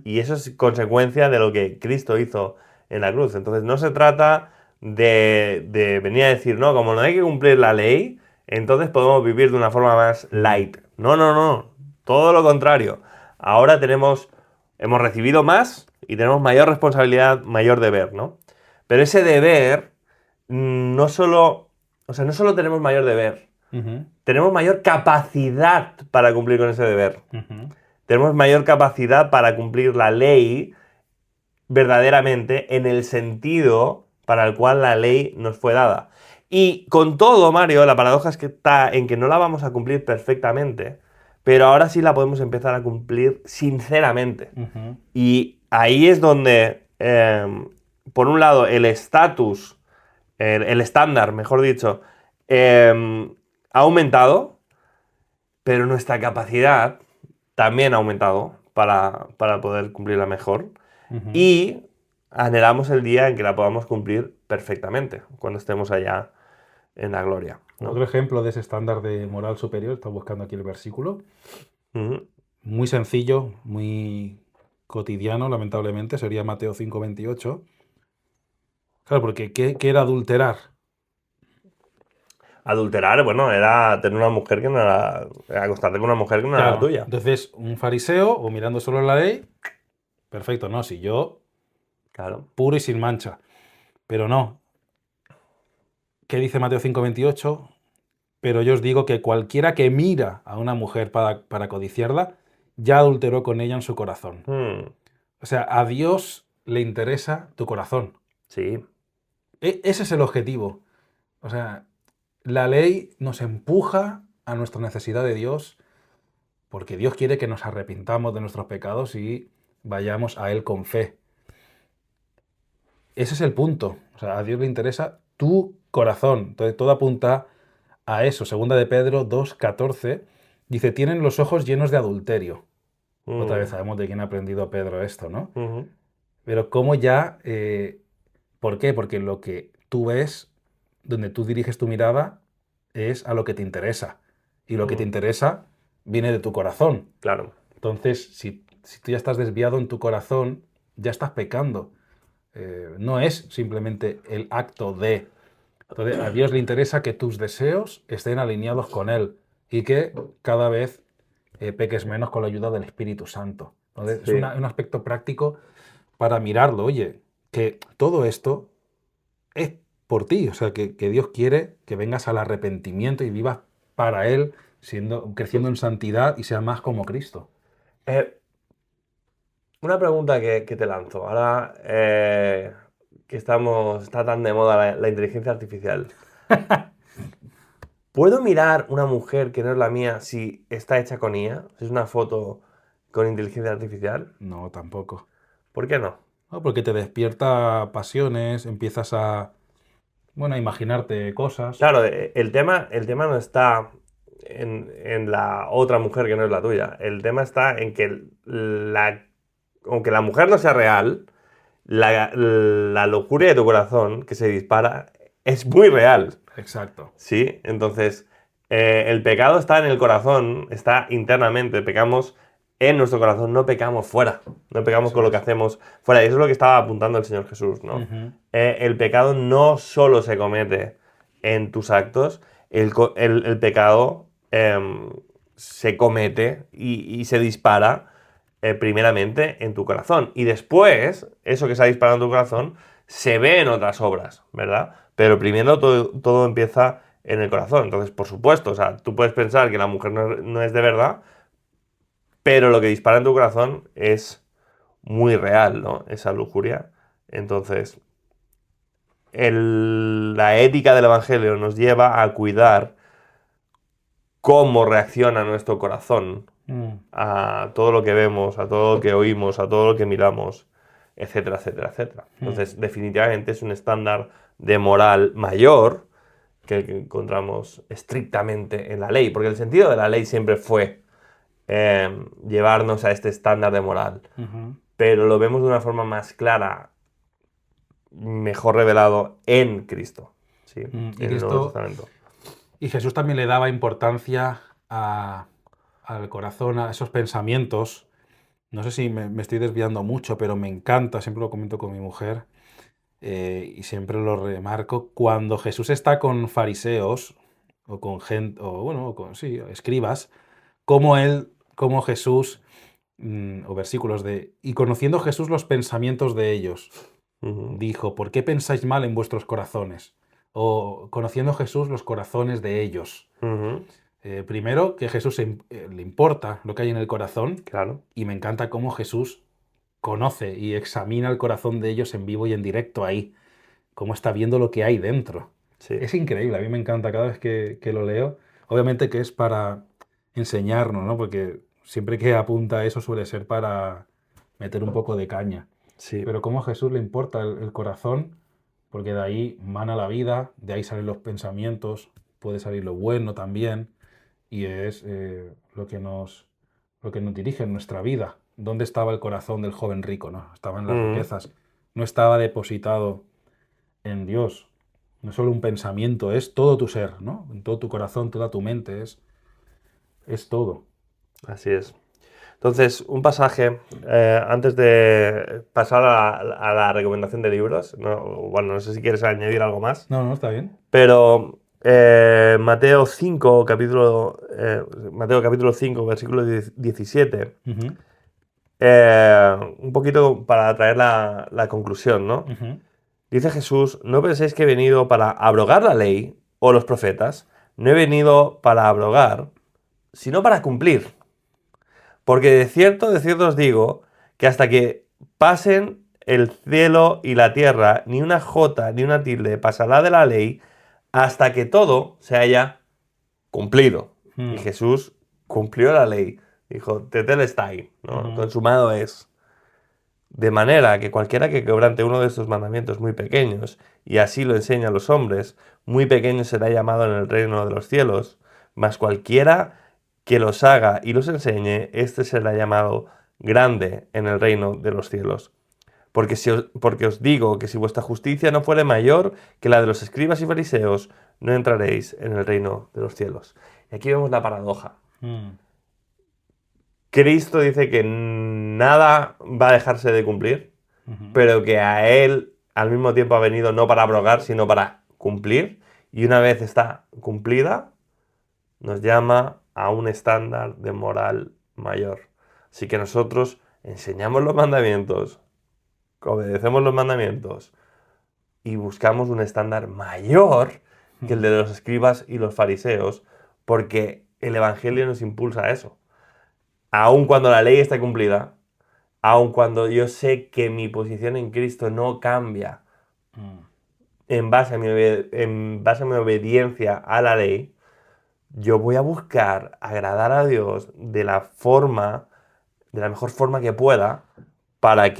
Y eso es consecuencia de lo que Cristo hizo en la cruz. Entonces no se trata de venir a decir, no, como no hay que cumplir la ley, entonces podemos vivir de una forma más light. No, no, no. Todo lo contrario. Ahora hemos recibido más y tenemos mayor responsabilidad, mayor deber, ¿no? Pero ese deber no solo tenemos mayor deber, tenemos mayor capacidad para cumplir con ese deber. Tenemos mayor capacidad para cumplir la ley verdaderamente en el sentido para el cual la ley nos fue dada. Y con todo, Mario, la paradoja es que está en que no la vamos a cumplir perfectamente, pero ahora sí la podemos empezar a cumplir sinceramente. Y ahí es donde, por un lado, el estatus, el estándar, mejor dicho, ha aumentado, pero nuestra capacidad también ha aumentado para poder cumplirla mejor. Y anhelamos el día en que la podamos cumplir perfectamente, cuando estemos allá en la gloria, ¿no? Otro ejemplo de ese estándar de moral superior, estoy buscando aquí el versículo, muy sencillo, muy cotidiano, lamentablemente, sería Mateo 5:28. Claro, porque ¿qué era adulterar? Adulterar, bueno, era tener una mujer que no era... acostarte con una mujer que no era la tuya. Entonces, un fariseo, o mirando solo la ley, perfecto, ¿no? Si yo, Claro. puro y sin mancha. Pero no. ¿Qué dice Mateo 5:28? Pero yo os digo que cualquiera que mira a una mujer para codiciarla, ya adulteró con ella en su corazón. O sea, a Dios le interesa tu corazón. Sí. Ese es el objetivo. O sea, la ley nos empuja a nuestra necesidad de Dios porque Dios quiere que nos arrepintamos de nuestros pecados y vayamos a Él con fe. Ese es el punto. O sea, a Dios le interesa tu corazón. Entonces, todo apunta a eso. Segunda de Pedro 2:14 dice, tienen los ojos llenos de adulterio. Otra vez sabemos de quién ha aprendido Pedro esto, ¿no? Pero cómo ya... ¿por qué? Porque lo que tú ves, donde tú diriges tu mirada, es a lo que te interesa. Y lo que te interesa viene de tu corazón. Claro. Entonces, si tú ya estás desviado en tu corazón, ya estás pecando. No es simplemente el acto de... Entonces, a Dios le interesa que tus deseos estén alineados con Él y que cada vez peques menos con la ayuda del Espíritu Santo. Entonces, Sí. es un aspecto práctico para mirarlo. Oye, que todo esto es por ti. O sea, que Dios quiere que vengas al arrepentimiento y vivas para Él, creciendo en santidad y sea más como Cristo. Una pregunta que te lanzo. Ahora que está tan de moda la inteligencia artificial. ¿Puedo mirar una mujer que no es la mía si está hecha con IA? Si es una foto con inteligencia artificial. No, tampoco. ¿Por qué no? No, porque te despierta pasiones, empiezas a imaginarte cosas. Claro, el tema no está en la otra mujer que no es la tuya. El tema está en que aunque la mujer no sea real, la lujuria de tu corazón que se dispara es muy real. Exacto. ¿Sí? Entonces, el pecado está en el corazón, está internamente. Pecamos en nuestro corazón, no pecamos fuera, no pecamos con lo que hacemos fuera. Y eso es lo que estaba apuntando el Señor Jesús, ¿no? El pecado no solo se comete en tus actos, el pecado se comete y se dispara primeramente en tu corazón. Y después, eso que se ha disparado en tu corazón se ve en otras obras, ¿verdad? Pero primero todo empieza en el corazón. Entonces, por supuesto, o sea, tú puedes pensar que la mujer no es de verdad, pero lo que dispara en tu corazón es muy real, ¿no? Esa lujuria. Entonces, la ética del Evangelio nos lleva a cuidar cómo reacciona nuestro corazón a todo lo que vemos, a todo lo que oímos, a todo lo que miramos, etcétera, etcétera, etcétera. Entonces, definitivamente es un estándar de moral mayor que el que encontramos estrictamente en la ley, porque el sentido de la ley siempre fue llevarnos a este estándar de moral, pero lo vemos de una forma más clara, mejor revelado en Cristo, ¿sí? En el Nuevo Testamento. Y Jesús también le daba importancia al corazón, a esos pensamientos. No sé si me estoy desviando mucho, pero me encanta, siempre lo comento con mi mujer, y siempre lo remarco, cuando Jesús está con fariseos, o con gente, escribas, como Jesús, o versículos y conociendo Jesús los pensamientos de ellos, dijo, ¿por qué pensáis mal en vuestros corazones? O conociendo Jesús los corazones de ellos. Primero, que Jesús le importa lo que hay en el corazón. Claro. Y me encanta cómo Jesús conoce y examina el corazón de ellos en vivo y en directo ahí. Cómo está viendo lo que hay dentro. Sí. Es increíble, a mí me encanta cada vez que lo leo. Obviamente que es para enseñarnos, ¿no? Porque siempre que apunta a eso suele ser para meter un poco de caña. Sí. Pero cómo a Jesús le importa el corazón, porque de ahí mana la vida, de ahí salen los pensamientos, puede salir lo bueno también, y es lo que nos dirige en nuestra vida. ¿Dónde estaba el corazón del joven rico? ¿No? Estaba en las riquezas, no estaba depositado en Dios. No es solo un pensamiento, es todo tu ser, ¿no? En todo tu corazón, toda tu mente, es todo. Así es. Entonces, un pasaje, antes de pasar a la recomendación de libros, no sé si quieres añadir algo más. No, está bien. Pero Mateo capítulo 5, versículo 17, un poquito para traer la conclusión, ¿no? Dice Jesús, no penséis que he venido para abrogar la ley o los profetas, no he venido para abrogar, sino para cumplir. Porque de cierto os digo que hasta que pasen el cielo y la tierra, ni una jota ni una tilde pasará de la ley hasta que todo se haya cumplido. Y Jesús cumplió la ley. Dijo, tetelestai, ¿no? Consumado es. De manera que cualquiera que quebrante uno de estos mandamientos muy pequeños, y así lo enseña a los hombres, muy pequeño será llamado en el reino de los cielos, mas cualquiera que los haga y los enseñe, este será llamado grande en el reino de los cielos. Porque os digo que si vuestra justicia no fuere mayor que la de los escribas y fariseos, no entraréis en el reino de los cielos. Y aquí vemos la paradoja. Cristo dice que nada va a dejarse de cumplir, pero que a Él al mismo tiempo ha venido no para abrogar, sino para cumplir. Y una vez está cumplida, nos llama a un estándar de moral mayor. Así que nosotros enseñamos los mandamientos, obedecemos los mandamientos y buscamos un estándar mayor que el de los escribas y los fariseos, porque el Evangelio nos impulsa a eso. Aun cuando la ley está cumplida, aun cuando yo sé que mi posición en Cristo no cambia en base a mi obediencia a la ley, yo voy a buscar agradar a Dios de la mejor forma que pueda para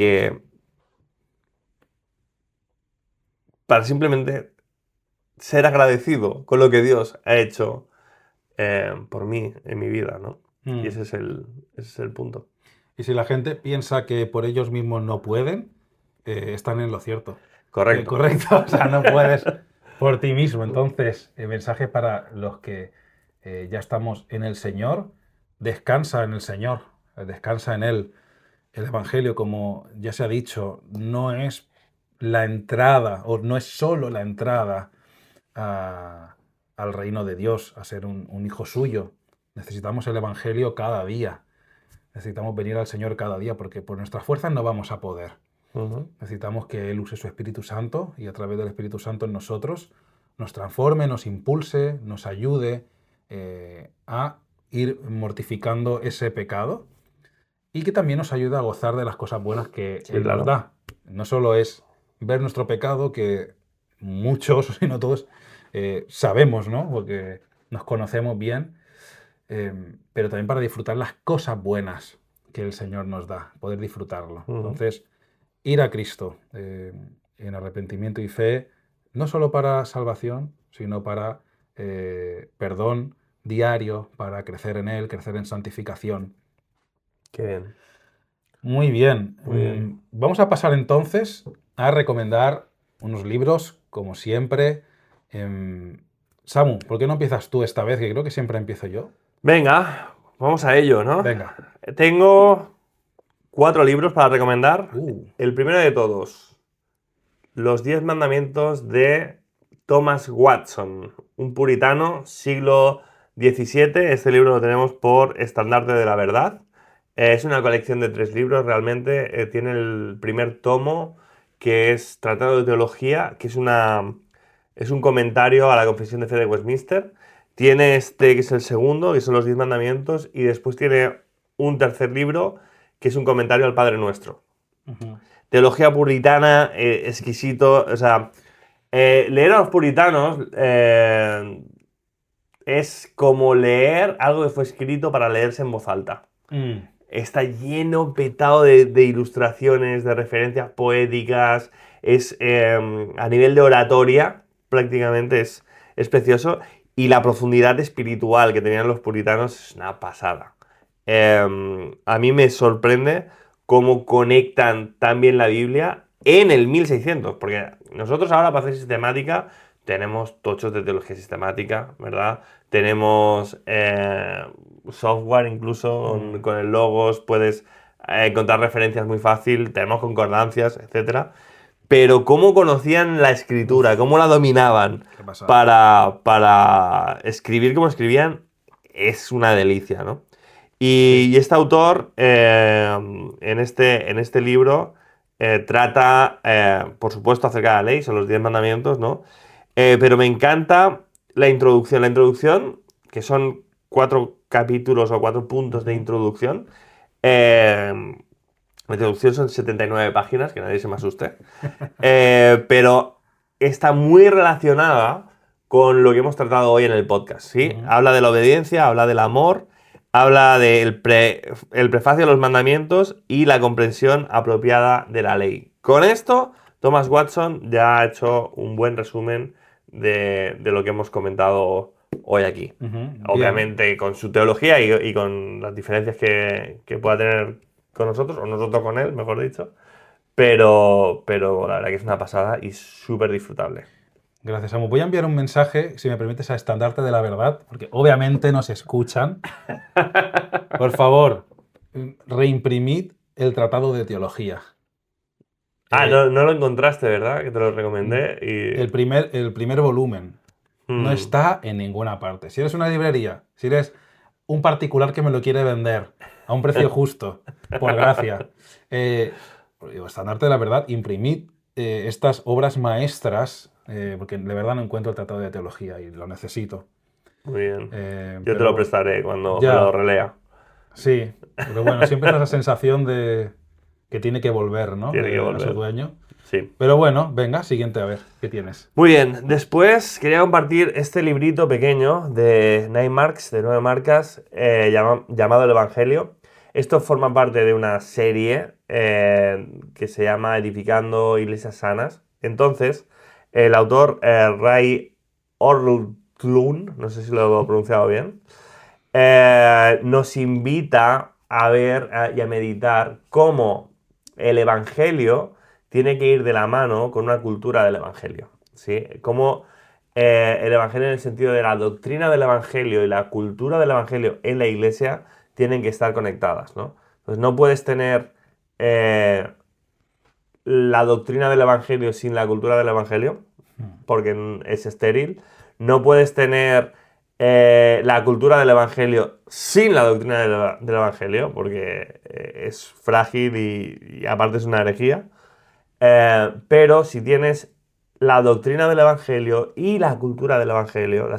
simplemente ser agradecido con lo que Dios ha hecho por mí en mi vida, ¿no? Y ese es el punto. Y si la gente piensa que por ellos mismos no pueden, están en lo cierto. Correcto. Correcto, o sea, no puedes por ti mismo. Entonces, el mensaje para los que ya estamos en el Señor, descansa en el Señor. descansa en él. El Evangelio, como ya se ha dicho, no es la entrada, o no es solo la entrada al reino de Dios, a ser un hijo suyo. Necesitamos el Evangelio cada día. Necesitamos venir al Señor cada día, porque por nuestras fuerzas no vamos a poder. Necesitamos que Él use su Espíritu Santo y a través del Espíritu Santo en nosotros nos transforme, nos impulse, nos ayude a ir mortificando ese pecado y que también nos ayude a gozar de las cosas buenas que Sí, Él claro. nos da. No solo es ver nuestro pecado, que muchos, si no todos, sabemos, ¿no? Porque nos conocemos bien, pero también para disfrutar las cosas buenas que el Señor nos da, poder disfrutarlo. Entonces, ir a Cristo en arrepentimiento y fe, no solo para salvación, sino para perdón diario, para crecer en Él, crecer en santificación. Qué bien. Muy bien. Muy bien. Vamos a pasar entonces a recomendar unos libros, como siempre. Samu, ¿por qué no empiezas tú esta vez? Que creo que siempre empiezo yo. Venga, vamos a ello, ¿no? Venga. Tengo 4 libros para recomendar. Uh. El primero de todos, Los 10 mandamientos de Thomas Watson, un puritano, siglo XVII. Este libro lo tenemos por Estandarte de la Verdad. Es una colección de 3 libros, realmente. Tiene el primer tomo, que es Tratado de Teología, que es un comentario a la Confesión de Fe de Westminster. Tiene este, que es el segundo, que son los 10 mandamientos, y después tiene un tercer libro, que es un comentario al Padre Nuestro. Teología puritana, exquisito. O sea, leer a los puritanos es como leer algo que fue escrito para leerse en voz alta. Está lleno, petado de ilustraciones, de referencias poéticas. Es a nivel de oratoria, prácticamente es precioso. Y la profundidad espiritual que tenían los puritanos es una pasada. A mí me sorprende cómo conectan tan bien la Biblia en el 1600, porque nosotros ahora para hacer sistemática tenemos tochos de teología sistemática, ¿verdad? Tenemos software incluso con el Logos, puedes encontrar referencias muy fácil, tenemos concordancias, etcétera. Pero cómo conocían la escritura, cómo la dominaban para escribir como escribían, es una delicia, ¿no? Y este autor, en este libro, trata, por supuesto, acerca de la ley, son los 10 mandamientos, ¿no? Pero me encanta la introducción. La introducción, que son 4 capítulos o 4 puntos de introducción. La introducción son 79 páginas, que nadie se me asuste. Pero está muy relacionada con lo que hemos tratado hoy en el podcast, ¿sí? Habla de la obediencia, habla del amor, habla del el prefacio de los mandamientos y la comprensión apropiada de la ley. Con esto, Thomas Watson ya ha hecho un buen resumen de lo que hemos comentado hoy aquí. Obviamente con su teología y con las diferencias que pueda tener con nosotros, o nosotros con él, mejor dicho. Pero la verdad que es una pasada y súper disfrutable. Gracias, Samu. Voy a enviar un mensaje, si me permites, a Estandarte de la Verdad, porque obviamente nos escuchan. Por favor, reimprimid el Tratado de Teología. No lo encontraste, ¿verdad? Que te lo recomendé. El primer volumen. No está en ninguna parte. Si eres una librería, si eres un particular que me lo quiere vender a un precio justo, por gracia, Estandarte de la Verdad, imprimid estas obras maestras, porque de verdad no encuentro el Tratado de Teología y lo necesito. Muy bien. Yo te lo prestaré cuando ya, lo relea. Sí, pero bueno, siempre es esa sensación de que tiene que volver, ¿no? Tiene que volver. A su dueño. Sí. Pero bueno, venga, siguiente, a ver, ¿qué tienes? Muy bien, después quería compartir este librito pequeño de 9 marks, de 9 marcas, llamado El Evangelio. Esto forma parte de una serie que se llama Edificando Iglesias Sanas. Entonces, el autor Ray Ortlund, no sé si lo he pronunciado bien, nos invita a ver y a meditar cómo el Evangelio tiene que ir de la mano con una cultura del Evangelio, ¿sí? Cómo el Evangelio en el sentido de la doctrina del Evangelio y la cultura del Evangelio en la Iglesia tienen que estar conectadas, ¿no? Entonces no puedes tener la doctrina del Evangelio sin la cultura del Evangelio, porque es estéril. No puedes tener la cultura del Evangelio sin la doctrina del Evangelio, porque es frágil y aparte es una herejía. Pero si tienes la doctrina del Evangelio y la cultura del Evangelio,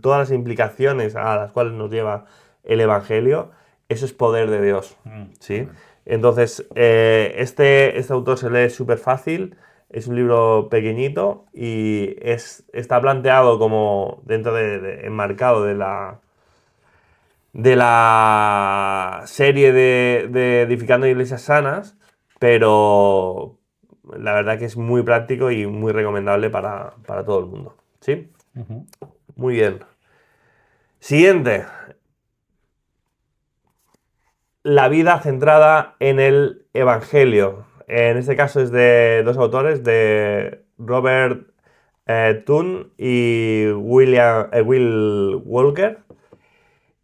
todas las implicaciones a las cuales nos lleva el Evangelio, eso es poder de Dios, ¿sí? Entonces, este autor se lee súper fácil, es un libro pequeñito y está planteado como dentro enmarcado de la serie de Edificando Iglesias Sanas, pero la verdad que es muy práctico y muy recomendable para todo el mundo, ¿sí? Muy bien. Siguiente. La vida centrada en el Evangelio. En este caso es de dos autores, de Robert Thun y Will Walker.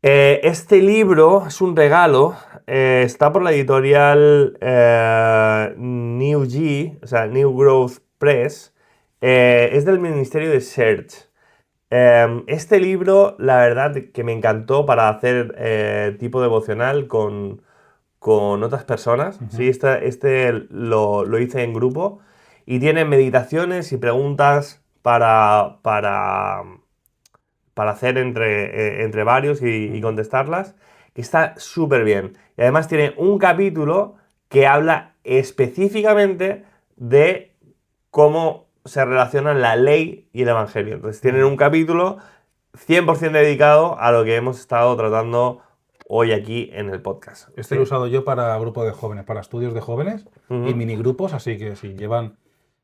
Este libro es un regalo, está por la editorial New G, o sea, New Growth Press, es del Ministerio de Search. Este libro, la verdad que me encantó para hacer tipo devocional con otras personas. Sí, este lo hice en grupo y tiene meditaciones y preguntas para hacer entre varios y contestarlas, que está súper bien. Y además tiene un capítulo que habla específicamente de cómo se relacionan la ley y el Evangelio. Entonces tienen un capítulo 100% dedicado a lo que hemos estado tratando hoy aquí en el podcast. Este lo he usado yo para grupo de jóvenes, para estudios de jóvenes y minigrupos, así que si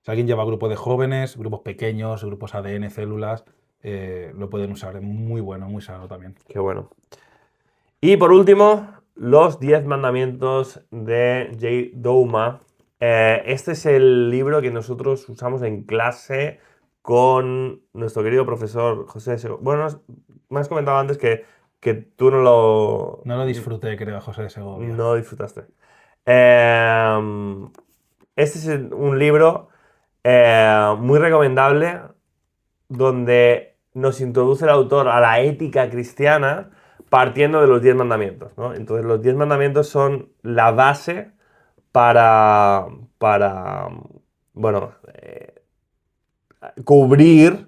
alguien lleva grupo de jóvenes, grupos pequeños, grupos ADN, células, lo pueden usar. Es muy bueno, muy sano también. Qué bueno. Y por último, los 10 mandamientos de Jay Douma. Este es el libro que nosotros usamos en clase con nuestro querido profesor José Segovia. Bueno, me has comentado antes que tú no lo... No lo disfruté, creo, José de Segovia. No lo disfrutaste. Este es un libro muy recomendable donde nos introduce el autor a la ética cristiana partiendo de los 10 mandamientos, ¿no? Entonces los 10 mandamientos son la base para bueno, cubrir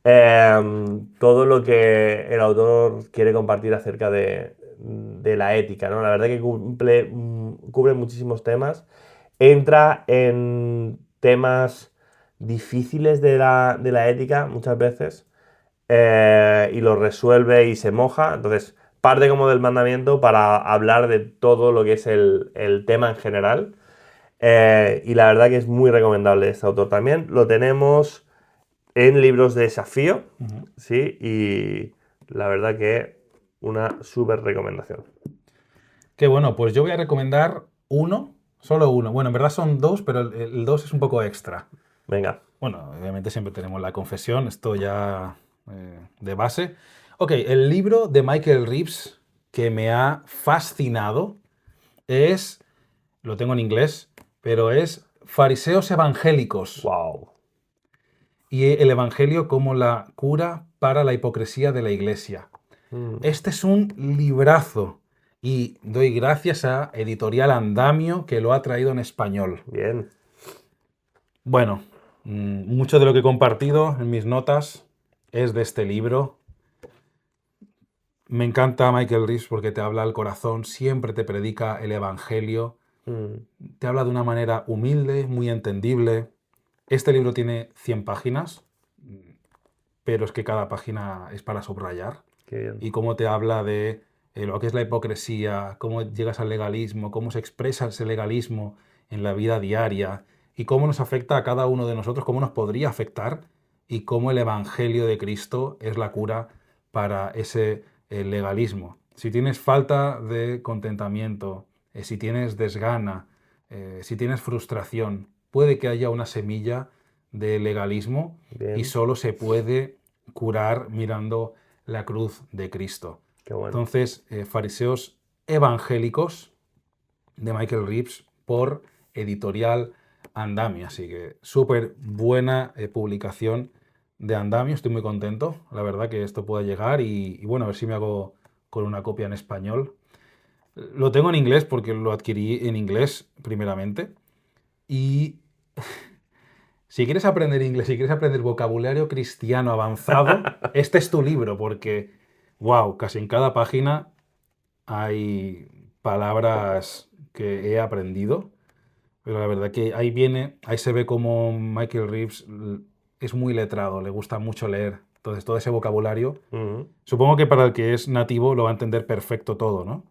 todo lo que el autor quiere compartir acerca de la ética, ¿no? La verdad que cubre muchísimos temas, entra en temas difíciles de la ética muchas veces y los resuelve y se moja, entonces parte como del mandamiento para hablar de todo lo que es el tema en general y la verdad que es muy recomendable este autor también. Lo tenemos en libros de desafío, ¿sí? Y la verdad que una súper recomendación. Qué bueno, pues yo voy a recomendar solo uno. Bueno, en verdad son dos, pero el dos es un poco extra. Venga. Bueno, obviamente siempre tenemos la confesión, esto ya de base. Ok, el libro de Michael Reeves que me ha fascinado lo tengo en inglés, pero es Fariseos Evangélicos. Wow. Y el Evangelio como la cura para la hipocresía de la Iglesia. Este es un librazo y doy gracias a Editorial Andamio que lo ha traído en español. Bien. Bueno, mucho de lo que he compartido en mis notas es de este libro. Me encanta Michael Reeves porque te habla al corazón, siempre te predica el Evangelio, te habla de una manera humilde, muy entendible. Este libro tiene 100 páginas, pero es que cada página es para subrayar. Qué bien. Y cómo te habla de lo que es la hipocresía, cómo llegas al legalismo, cómo se expresa ese legalismo en la vida diaria y cómo nos afecta a cada uno de nosotros, cómo nos podría afectar y cómo el Evangelio de Cristo es la cura para ese legalismo. Si tienes falta de contentamiento, si tienes desgana, si tienes frustración, puede que haya una semilla de legalismo Bien. y solo se puede curar mirando la cruz de Cristo. Qué bueno. Entonces, Fariseos evangélicos de Michael Reeves por Editorial Andamio. Así que súper buena publicación de Andamio. Estoy muy contento, la verdad, que esto pueda llegar y bueno, a ver si me hago con una copia en español. Lo tengo en inglés porque lo adquirí en inglés primeramente. Y si quieres aprender inglés, si quieres aprender vocabulario cristiano avanzado, este es tu libro porque, wow, casi en cada página hay palabras que he aprendido. Pero la verdad que ahí se ve como Michael Reeves es muy letrado, le gusta mucho leer. Entonces, todo ese vocabulario, supongo que para el que es nativo lo va a entender perfecto todo, ¿no?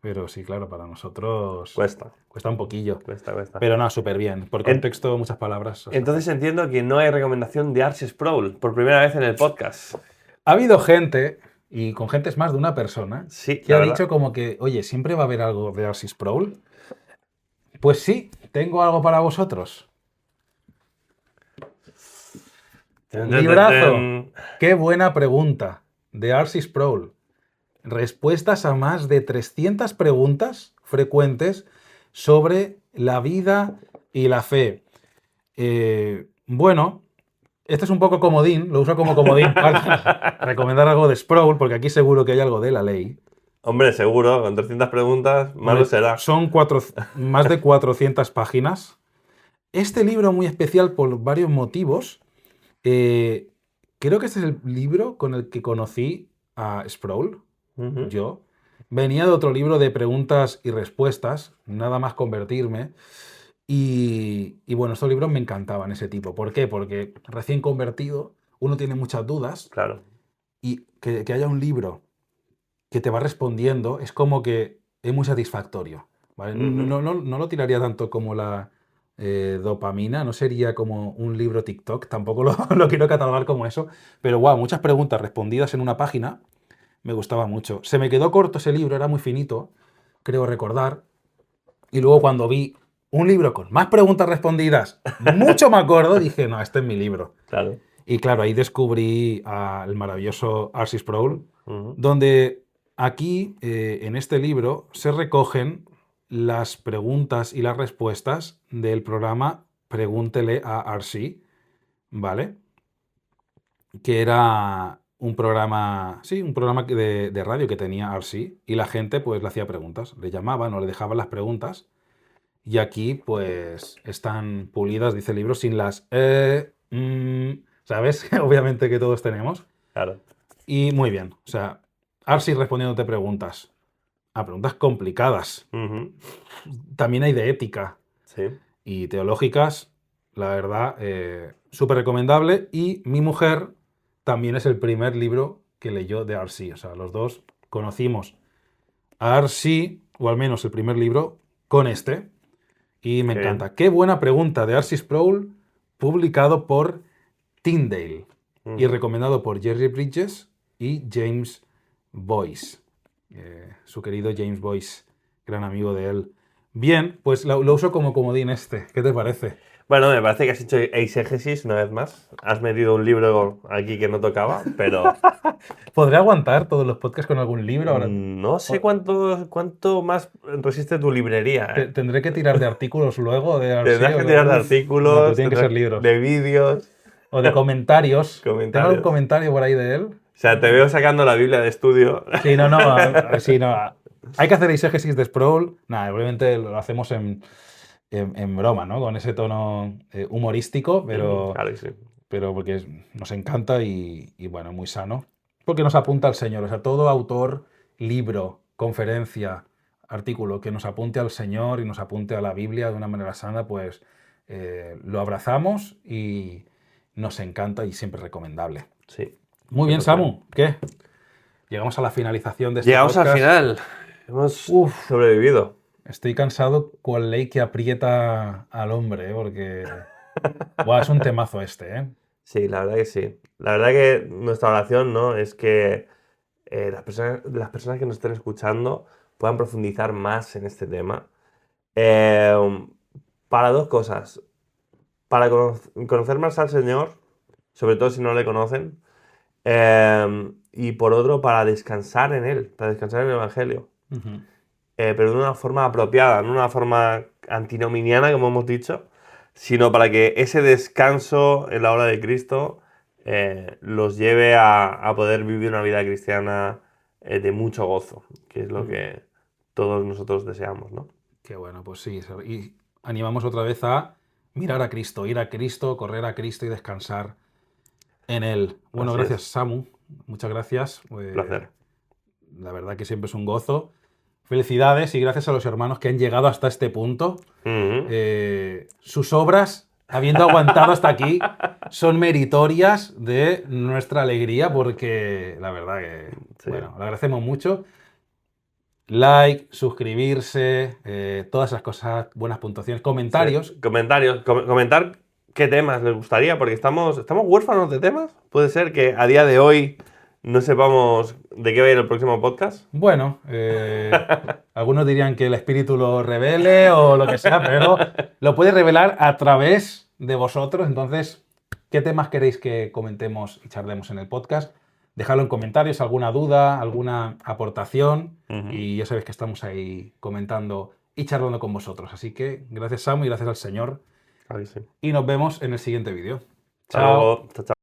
Pero sí, claro, para nosotros Cuesta. cuesta un poquillo. Cuesta. Pero no, súper bien. Por contexto, muchas palabras. Entonces entiendo que no hay recomendación de Arcis Sproul por primera vez en el podcast. Ha habido gente, y con gente es más de una persona, Sí, que ha dicho como que, oye, ¿siempre va a haber algo de Arcis Sproul? Pues sí, tengo algo para vosotros. Librazo. Qué buena pregunta. De Arcis Sproul. Respuestas a más de 300 preguntas frecuentes sobre la vida y la fe. Bueno, este es un poco comodín, lo uso como comodín para recomendar algo de Sproul, porque aquí seguro que hay algo de la ley. Hombre, seguro, con 300 preguntas, más lo será. Son más de 400 páginas. Este libro muy especial por varios motivos. Creo que este es el libro con el que conocí a Sproul. Yo. Venía de otro libro de preguntas y respuestas, nada más convertirme. Y bueno, estos libros me encantaban, ese tipo. ¿Por qué? Porque recién convertido, uno tiene muchas dudas. Claro. Y que haya un libro que te va respondiendo es como que es muy satisfactorio. ¿Vale? No lo tiraría tanto como la dopamina, no sería como un libro TikTok, tampoco lo quiero catalogar como eso. Pero wow, muchas preguntas respondidas en una página. Me gustaba mucho. Se me quedó corto ese libro, era muy finito, creo recordar. Y luego cuando vi un libro con más preguntas respondidas, mucho más gordo, dije, no, este es mi libro. Claro. Y claro, ahí descubrí al maravilloso Arcis Sproul, donde aquí, en este libro, se recogen las preguntas y las respuestas del programa Pregúntele a Arci, ¿vale? Que era un programa de radio que tenía Arci y la gente pues le hacía preguntas, le llamaban o le dejaban las preguntas y aquí pues están pulidas, dice el libro, sin las ¿sabes? Obviamente que todos tenemos. Claro. Y muy bien, o sea, Arci respondiéndote preguntas, a preguntas complicadas. También hay de ética y teológicas, la verdad, súper recomendable. Y mi mujer también es el primer libro que leyó de Arci. O sea, los dos conocimos a Arci, o al menos el primer libro, con este. Y me encanta. Qué buena pregunta de Arcis Sproul, publicado por Tyndale y recomendado por Jerry Bridges y James Boyce. Su querido James Boyce, gran amigo de él. Bien, pues lo uso como comodín este. ¿Qué te parece? Bueno, me parece que has hecho eisegesis una vez más. Has metido un libro aquí que no tocaba, pero... ¿Podré aguantar todos los podcasts con algún libro? Ahora, no sé cuánto más resiste tu librería. ¿Tendré que tirar de artículos luego? Tendrás que tirar de artículos, no, tienen que ser libros. De vídeos. O de comentarios. ¿Tengo algún comentario por ahí de él? O sea, te veo sacando la Biblia de estudio. Sí, no. Hay que hacer eisegesis de Sproul. Nada, obviamente lo hacemos en broma, ¿no? Con ese tono humorístico, pero, claro que sí. Pero porque nos encanta y bueno, muy sano. Porque nos apunta al Señor. O sea, todo autor, libro, conferencia, artículo que nos apunte al Señor y nos apunte a la Biblia de una manera sana, pues lo abrazamos y nos encanta y siempre recomendable. Sí. Muy bien, Samu. ¿Qué? Llegamos a la finalización de este podcast. Llegamos al final. Hemos sobrevivido. Estoy cansado con ley que aprieta al hombre, porque es un temazo este, ¿eh? Sí, la verdad que sí. La verdad que nuestra oración, ¿no?, es que las personas que nos estén escuchando puedan profundizar más en este tema. Para dos cosas. Para conocer más al Señor, sobre todo si no le conocen. Y por otro, para descansar en Él, para descansar en el Evangelio. pero de una forma apropiada, no una forma antinominiana, como hemos dicho, sino para que ese descanso en la obra de Cristo los lleve a poder vivir una vida cristiana de mucho gozo, que es lo que todos nosotros deseamos, ¿no? Qué bueno, pues sí. Y animamos otra vez a mirar a Cristo, ir a Cristo, correr a Cristo y descansar en Él. Bueno, Así gracias, es. Samu. Muchas gracias. Placer. La verdad que siempre es un gozo. Felicidades y gracias a los hermanos que han llegado hasta este punto. Ujú. Sus obras, habiendo aguantado hasta aquí, son meritorias de nuestra alegría porque la verdad que, Sí. bueno, lo agradecemos mucho. Like, suscribirse, todas esas cosas, buenas puntuaciones, comentarios. Sí. Comentarios. Comentar qué temas les gustaría, porque estamos huérfanos de temas. Puede ser que a día de hoy no sepamos de qué va a ir el próximo podcast. Bueno, algunos dirían que el espíritu lo revele o lo que sea, pero lo puede revelar a través de vosotros. Entonces, ¿qué temas queréis que comentemos y charlemos en el podcast? Dejadlo en comentarios, alguna duda, alguna aportación. Y ya sabéis que estamos ahí comentando y charlando con vosotros. Así que gracias, Samu, y gracias al Señor. Claro que sí. Y nos vemos en el siguiente vídeo. Hasta Chao. luego. Chao, chao.